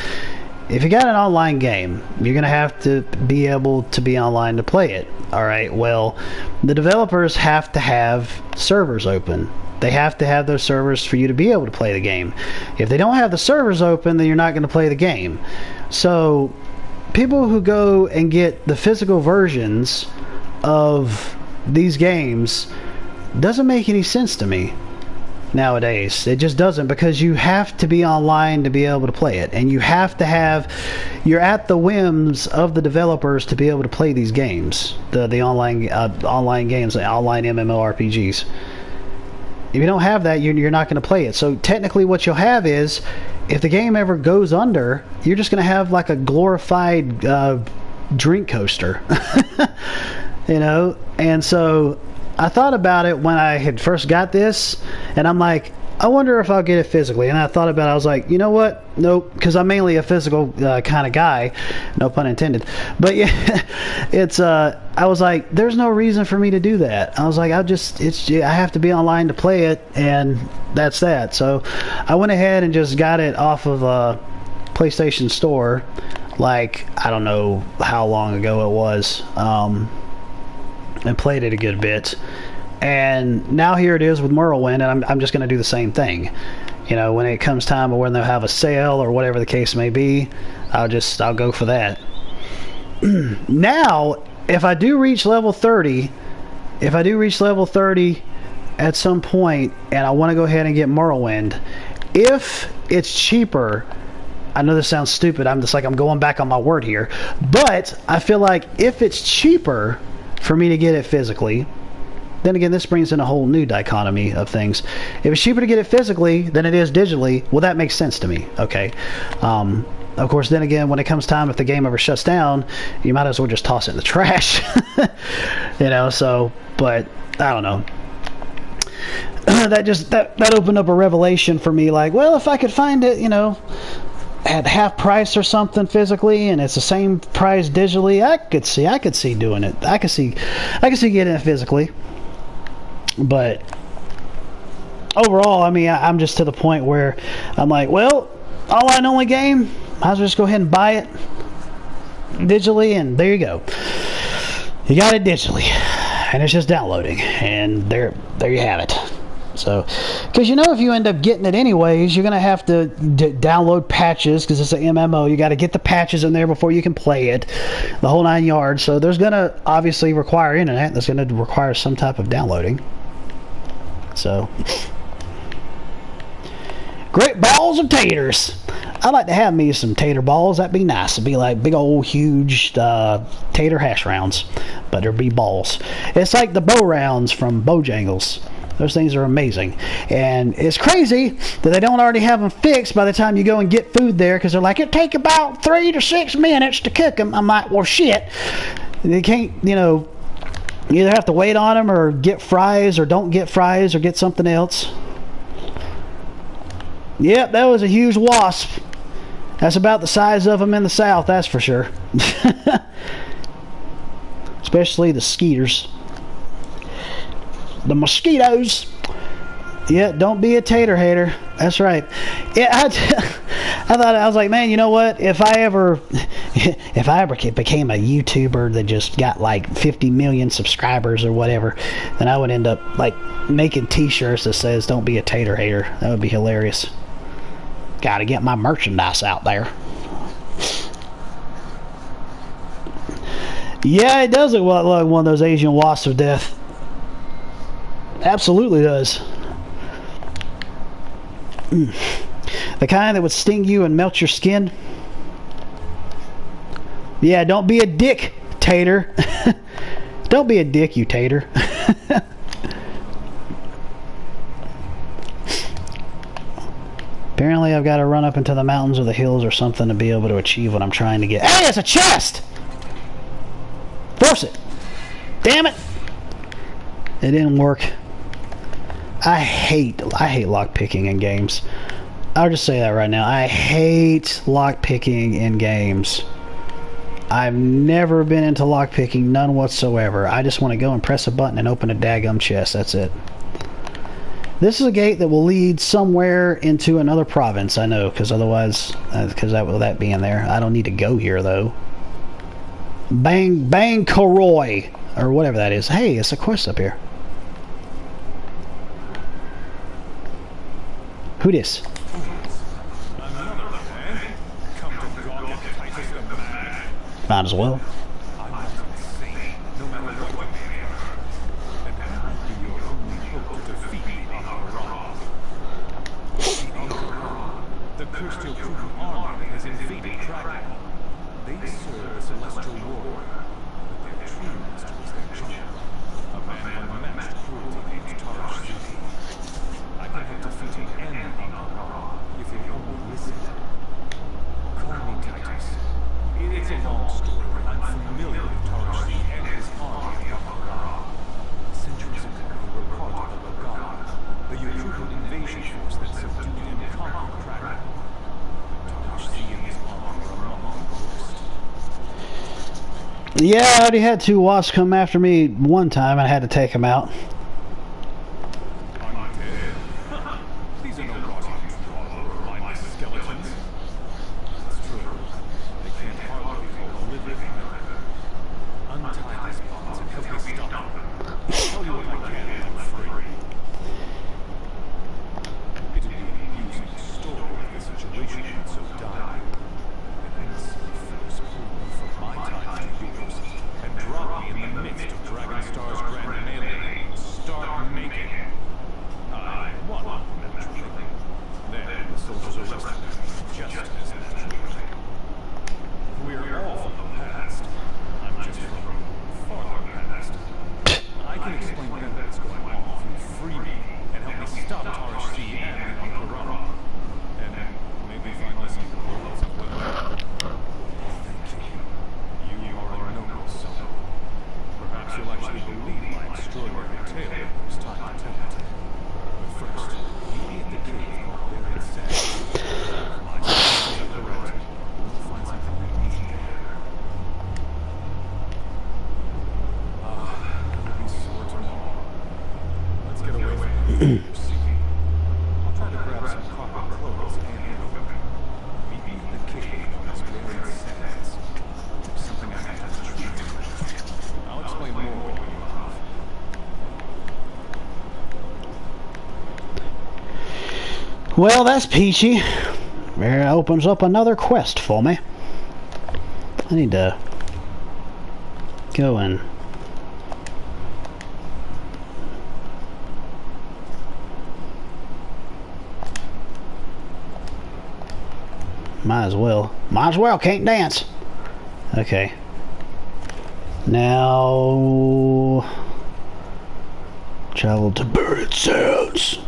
If you got an online game, you're going to have to be able to be online to play it. Alright, well, the developers have to have servers open. They have to have those servers for you to be able to play the game. If they don't have the servers open, then you're not going to play the game. So, people who go and get the physical versions of these games doesn't make any sense to me nowadays. It just doesn't, because you have to be online to be able to play it, and you have to have, you're at the whims of the developers to be able to play these games, the online games, the online MMORPGs. If you don't have that, you're not going to play it. So technically what you'll have is, if the game ever goes under, you're just going to have like a glorified drink coaster. You know? And so I thought about it when I had first got this, and I'm like, I wonder if I'll get it physically. And I thought about it, I was like, you know what? Nope, because I'm mainly a physical kind of guy, no pun intended. But yeah, it's I was like, there's no reason for me to do that. I was like, I have to be online to play it, and that's that. So I went ahead and just got it off of PlayStation Store, like, I don't know how long ago it was, and played it a good bit. And now here it is with Morrowind, and I'm just going to do the same thing. You know, when it comes time, or when they'll have a sale or whatever the case may be, I'll go for that. Now, if I do reach level 30 at some point, and I want to go ahead and get Morrowind, if it's cheaper, I know this sounds stupid, I'm going back on my word here, but I feel like if it's cheaper for me to get it physically, then again, this brings in a whole new dichotomy of things. If it's cheaper to get it physically than it is digitally, well, that makes sense to me. Okay. Of course, then again, when it comes time, if the game ever shuts down, you might as well just toss it in the trash. You know, so, but I don't know. That opened up a revelation for me, like, well, if I could find it, you know, at half price or something physically, and it's the same price digitally, I could see doing it. I could see getting it physically. But overall, I mean, I'm just to the point where I'm like, well, online only game, might as well just go ahead and buy it digitally, and there you go. You got it digitally, and it's just downloading, and there you have it. So, because you know, if you end up getting it anyways, you're going to have to download patches, because it's an MMO. You got to get the patches in there before you can play it, the whole 9 yards. So there's going to obviously require internet. That's going to require some type of downloading. So, great balls of taters. I'd like to have me some tater balls. That'd be nice. It'd be like big old huge tater hash rounds, but there'd be balls. It's like the bow rounds from Bojangles. Those things are amazing. And it's crazy that they don't already have them fixed by the time you go and get food there, because they're like, it take about 3 to 6 minutes to cook them. I'm like, well, shit. They can't, you know, you either have to wait on them or get fries or don't get fries or get something else. Yep, that was a huge wasp. That's about the size of them in the south, that's for sure. Especially the skeeters. The mosquitoes. Yeah, don't be a tater hater. That's right. Yeah, I was like, man, you know what? If I ever became a YouTuber that just got like 50 million subscribers or whatever, then I would end up like making T-shirts that says "Don't be a tater hater." That would be hilarious. Got to get my merchandise out there. Yeah, it does look like one of those Asian wasps of death. Absolutely does. The kind that would sting you and melt your skin. Yeah, don't be a dick, tater. Don't be a dick, you tater. Apparently I've got to run up into the mountains or the hills or something to be able to achieve what I'm trying to get. Hey, it's a chest! Force it! Damn it! It didn't work. I hate lockpicking in games. I'll just say that right now. I hate lockpicking in games. I've never been into lockpicking, none whatsoever. I just want to go and press a button and open a daggum chest. That's it. This is a gate that will lead somewhere into another province, I know, because otherwise, that being there, I don't need to go here, though. Bang Koroy, or whatever that is. Hey, it's a quest up here. Who this? Might as well. The cursed Yokubu army has invaded Dragon. They serve the celestial war, but their true master is their child. A man of unmatched cruelty named Tarash Zuki. I can help defeat him and the Emperor if they only listen. Call me Titus. It's a long story, but I'm familiar with Tarash Zuki and his army of Emperor. Centuries ago, they were part of the Lagana, the Yokubu invasion force that subdued and conquered Dragon. Yeah, I already had 2 wasps come after me one time and I had to take them out. I'm dead. These are no mindless skeletons. It's true. They can't hardly be called living. Untie these bonds and help me stop them. I'll tell you what I can and I'm free. It'd be an amusing story if the situation weren't so dire. And then some fellows pulled me from my time to yours and dropped me in the midst of Dragonstar's grand melee. Start making. I won, naturally. Then the soldiers arrested me, just as naturally. We're all from the past. I'm just from farther past. I can explain better what's going on if you free me and help me stop Tarash Zuki and the Emperor. And maybe finally see the world as well. Thank you. You are a noble soul. Perhaps you'll actually believe my extraordinary tale when it's time to tell it. But first, meet me at the cave called Buried Sand. My sister is correct. We'll find something we need there. It'll be sore tomorrow. Let's get away from here. I'll try to grab some proper clothes and head over. Meet me at the cave known as Buried Sands. There's something I have to treat. I'll explain more when you arrive. Well, that's peachy. There opens up another quest for me. I need to go and might as well. Might as well, can't dance. Okay. Now travel to Buried Sands.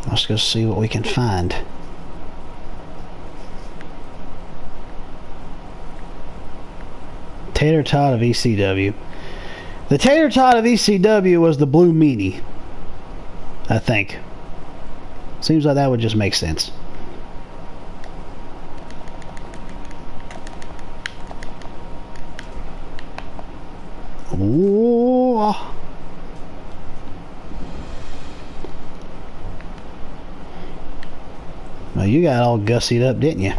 Let's go see what we can find. Tater tot of ECW. The tater tot of ECW was the blue meanie, I think. Seems like that would just make sense. Ooh. Well, you got all gussied up, didn't you?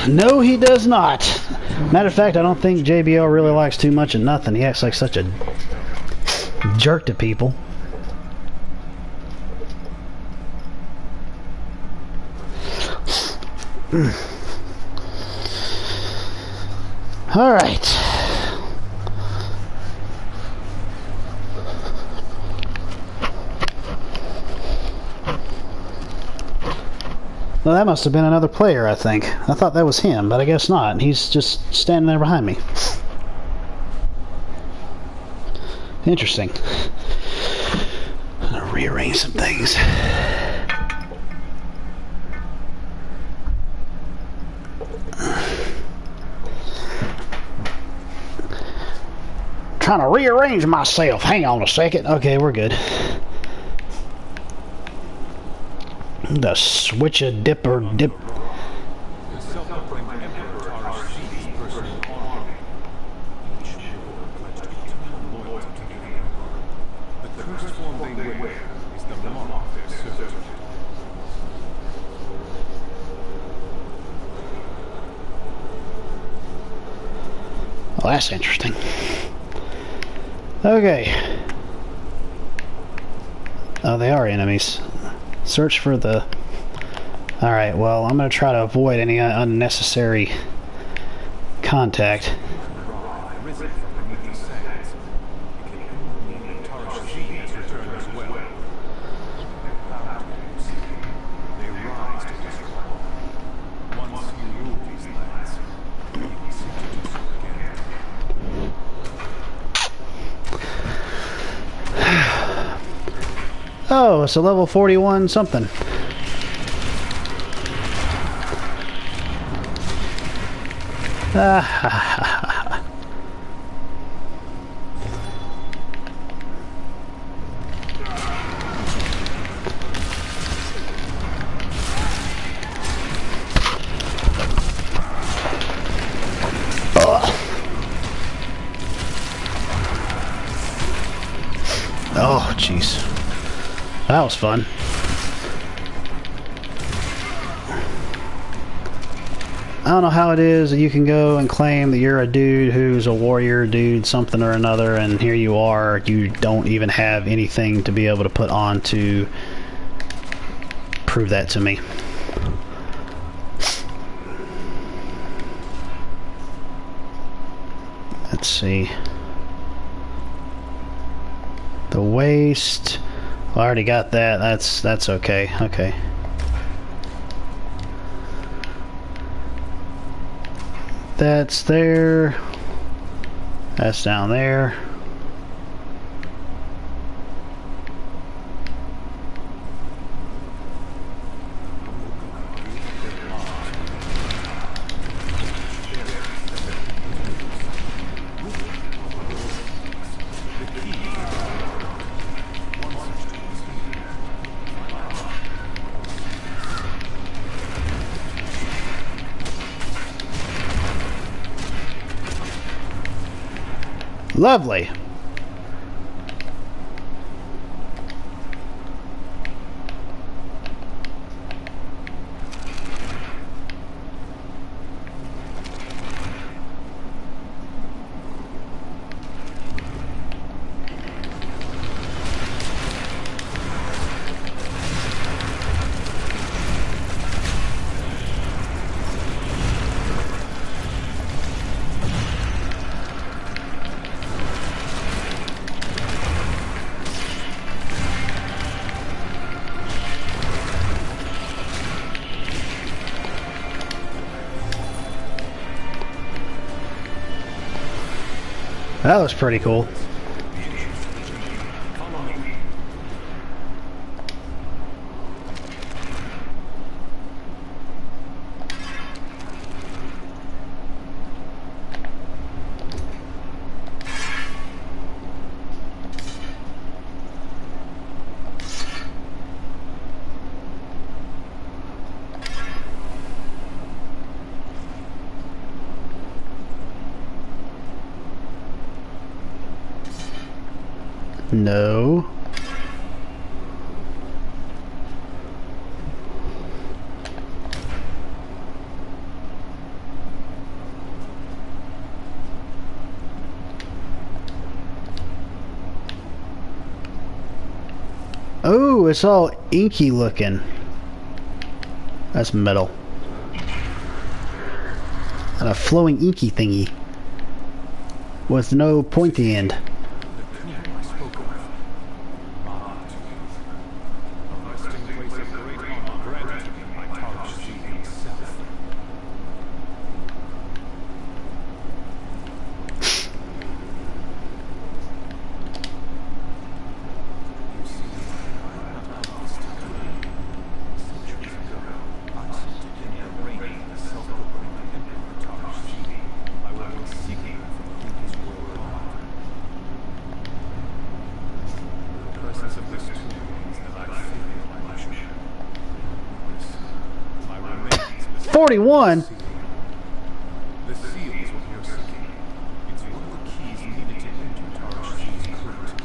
No, he does not. Matter of fact, I don't think JBL really likes too much of nothing. He acts like such a jerk to people. All right. Well, that must have been another player, I think. I thought that was him, but I guess not. He's just standing there behind me. Interesting. I'm gonna rearrange some things. Trying to rearrange myself. Hang on a second. Okay, we're good. The switch a dipper dip. The self-proclaimed Emperor Tara's Sea's personal army. Each warrior pledged eternal loyalty to the Emperor. The cursed form they wear is the mark of their servitude. Well, that's interesting. Okay. Oh, they are enemies. Search for the... Alright, well, I'm going to try to avoid any unnecessary contact. Oh, it's a level 41 something. Oh, jeez. That was fun. I don't know how it is that you can go and claim that you're a dude who's a warrior dude, something or another, and here you are, you don't even have anything to be able to put on to prove that to me. Let's see. The waist. I already got that. That's okay. Okay. That's there. That's down there. Lovely. That was pretty cool. No. Oh, it's all inky looking. That's metal. And a flowing inky thingy. With no pointy end. The seal is what you're seeking. It's one of the keys needed to enter Tara's crypt.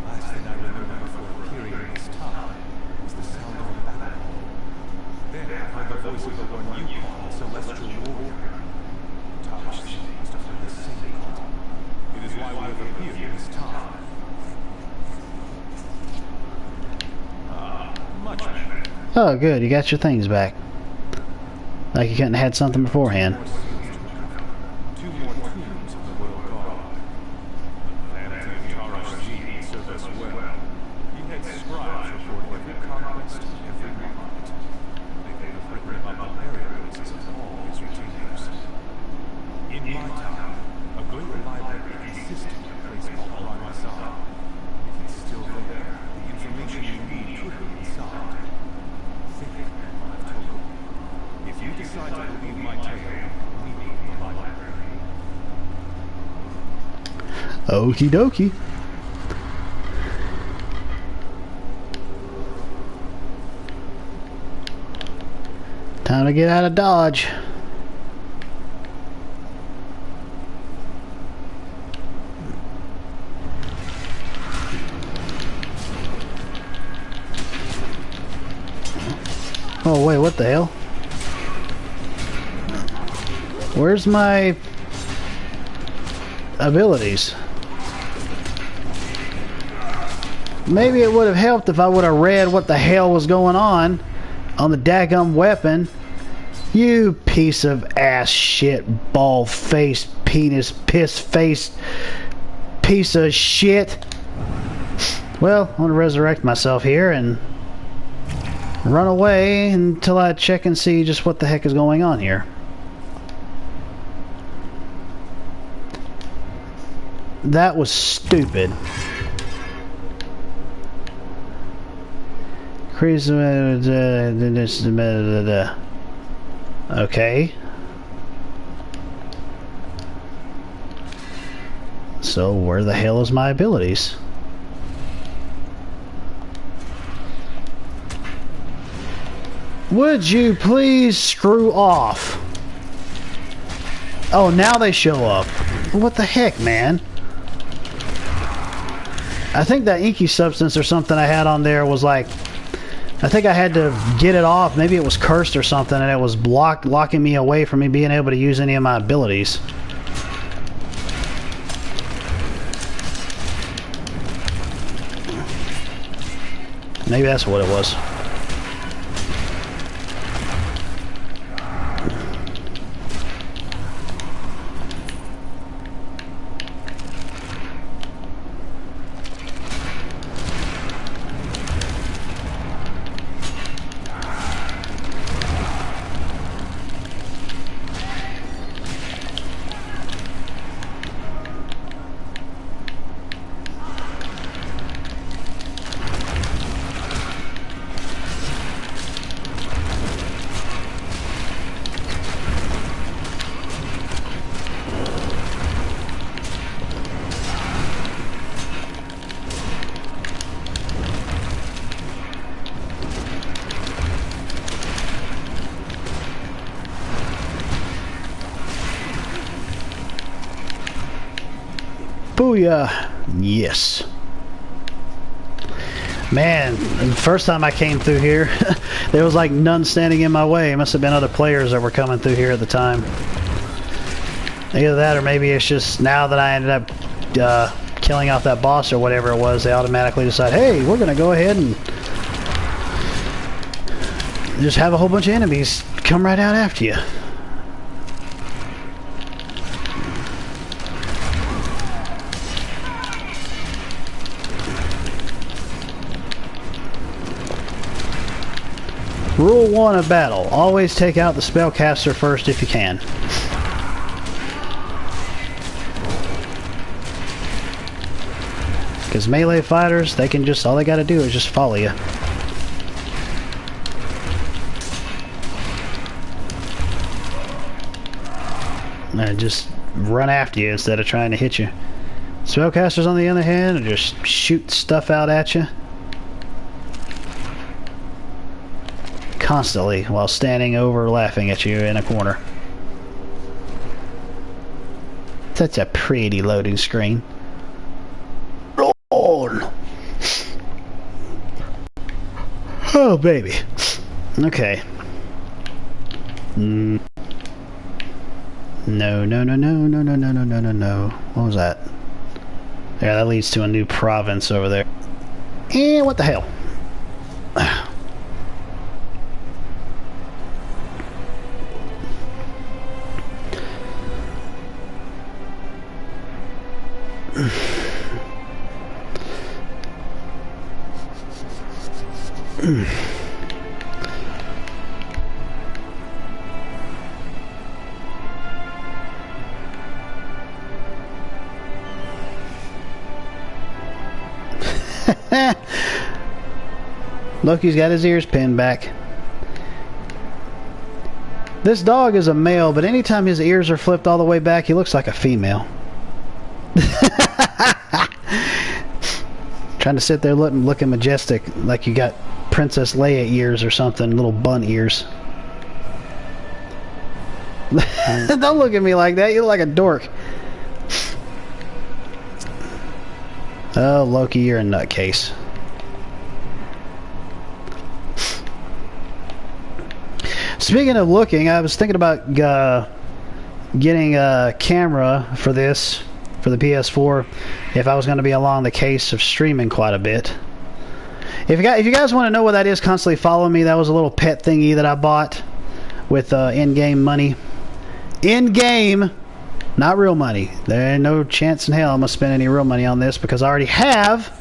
Last thing I remember before appearing in this town was the sound of a battle. Then I heard the voice of the one you call a celestial warrior. Tara's must have heard the same call. It is why we have appeared in this town. Much better. Oh, good. You got your things back. Like you couldn't have had something beforehand. Two more tombs of the Royal Guard. Vanity of Tara's gene served us well. He had scribes record every conquest, every movement. They could have written about the burial places of all his retainers. In my time, a great library consisted of a place called Ramazan. If it's still there, the information you need could be inside. Think of what I've told you. If you decide to believe my tale, meet me in the library. Okie dokie. Time to get out of Dodge. Oh wait, what the hell? Where's my abilities? Maybe it would have helped if I would have read what the hell was going on the daggum weapon. You piece of ass shit, ball-faced, penis, piss-faced piece of shit. Well, I'm gonna resurrect myself here and run away until I check and see just what the heck is going on here. That was stupid. Okay. So where the hell is my abilities? Would you please screw off? Oh, now they show up. What the heck, man? I think that inky substance or something I had on there was like, I think I had to get it off. Maybe it was cursed or something, and it was locking me away from me being able to use any of my abilities. Maybe that's what it was. Booyah! Yes. Man, the first time I came through here, there was like none standing in my way. It must have been other players that were coming through here at the time. Either that or maybe it's just now that I ended up killing off that boss or whatever it was, they automatically decide, hey, we're going to go ahead and just have a whole bunch of enemies come right out after you. Rule 1 of battle. Always take out the spellcaster first if you can. Because melee fighters, they can just, all they gotta do is just follow you. And just run after you instead of trying to hit you. Spellcasters, on the other hand, just shoot stuff out at you constantly while standing over laughing at you in a corner. Such a pretty loading screen. Roll! Oh, baby. Okay. No, no, no, no, no, no, no, no, no, no, no. What was that? Yeah, that leads to a new province over there. Eh, what the hell? Look, he's got his ears pinned back. This dog is a male, but anytime his ears are flipped all the way back, he looks like a female. Trying to sit there looking majestic, like you got Princess Leia ears or something, little bun ears. Don't look at me like that, you look like a dork. Oh, Loki, you're a nutcase. Speaking of looking, I was thinking about getting a camera for this, for the PS4, if I was going to be along the case of streaming quite a bit. If you guys want to know what that is, constantly follow me. That was a little pet thingy that I bought with in-game money. In-game, not real money. There ain't no chance in hell I'm going to spend any real money on this because I already have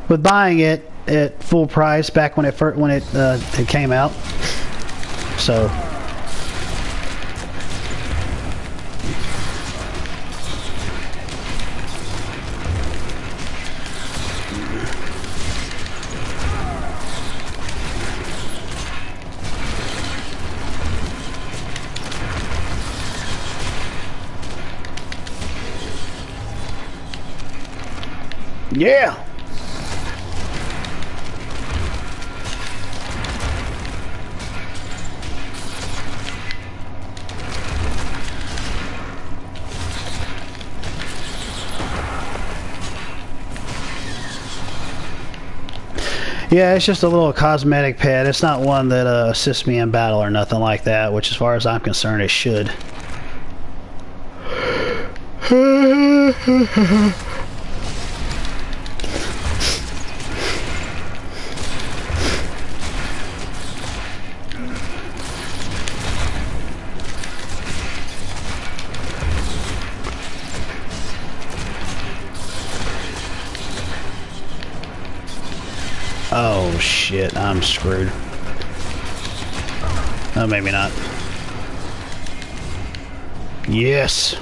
with buying it at full price back when it came out. So yeah. Yeah, it's just a little cosmetic pet. It's not one that assists me in battle or nothing like that, which as far as I'm concerned, it should. Oh shit, I'm screwed. Oh, maybe not. Yes.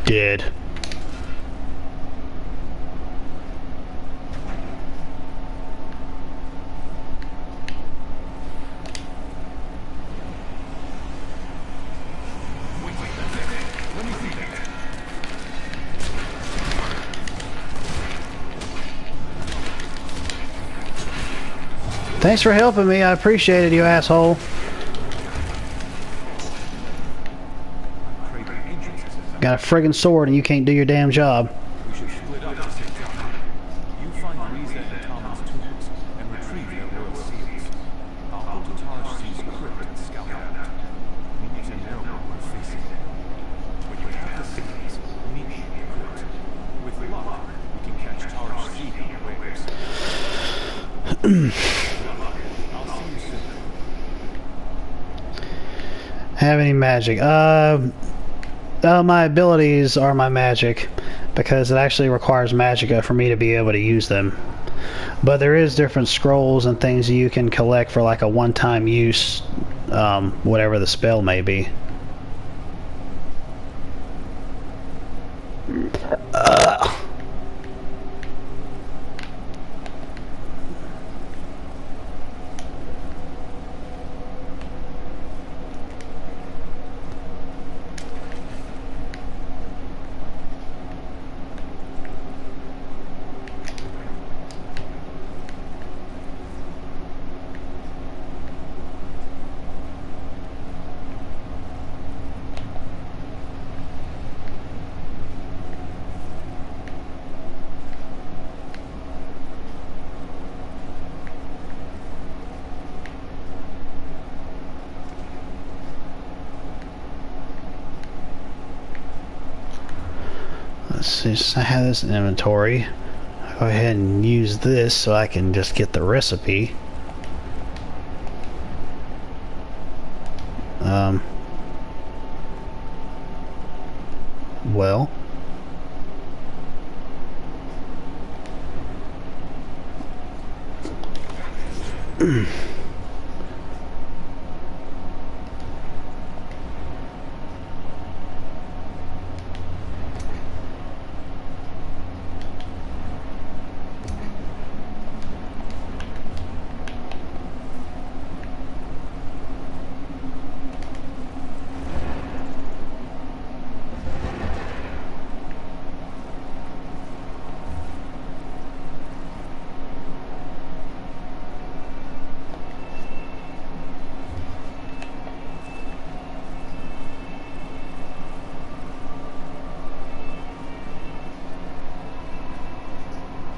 Dead. Thanks for helping me. I appreciate it, you asshole. Got a friggin' sword and you can't do your damn job. We should split up to save time. You find Riza and Thomas' tombs and retrieve their royal seals. I'll go to Taj-C's crypt and scout out. We need to know what we're facing. When you have the seals, meet me at the crypt. With luck, we can catch Taj-C unawares. I'll see you soon. Have any magic? My abilities are my magic, because it actually requires magicka for me to be able to use them. But there is different scrolls and things you can collect for like a one-time use, whatever the spell may be. Since I have this in inventory, I'll go ahead and use this so I can just get the recipe. Well.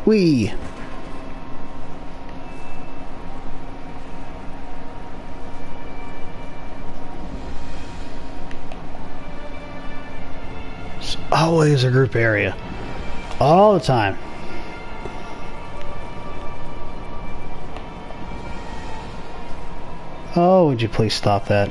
Wee. It's always a group area. All the time. Oh, would you please stop that?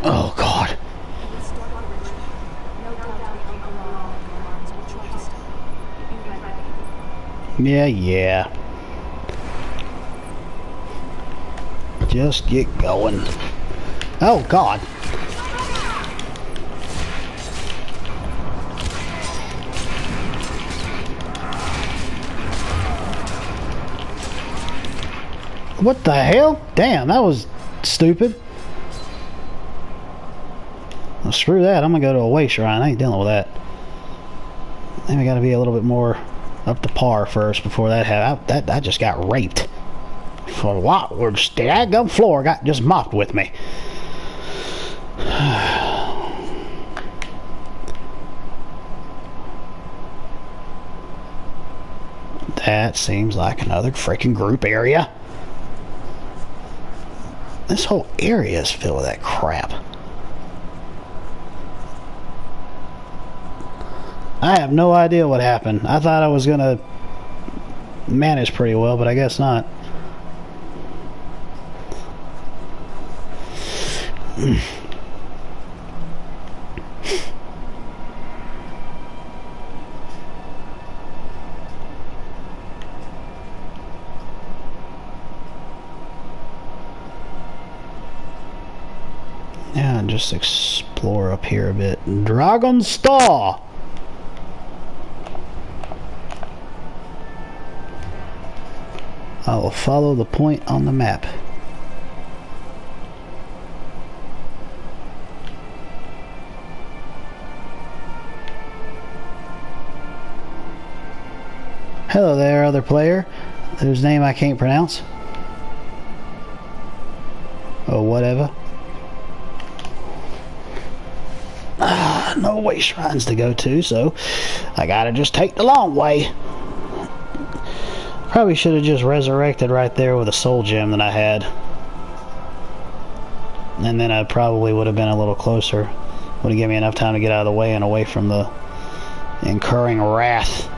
Oh, God. Yeah. Just get going. Oh, God. What the hell? Damn, that was stupid. Well, screw that. I'm gonna go to a way shrine. I ain't dealing with that. Then we gotta be a little bit more up to par first before that happened. I just got raped. For what? The daggum floor got just mopped with me. That seems like another freaking group area. This whole area is filled with that crap. I have no idea what happened. I thought I was gonna manage pretty well, but I guess not. Yeah, and just explore up here a bit. Dragon Star! I will follow the point on the map. Hello there, other player, whose name I can't pronounce. Oh, whatever. No way shrines to go to, so I gotta just take the long way. Probably should have just resurrected right there with a soul gem that I had. And then I probably would have been a little closer. Would have given me enough time to get out of the way and away from the incurring wrath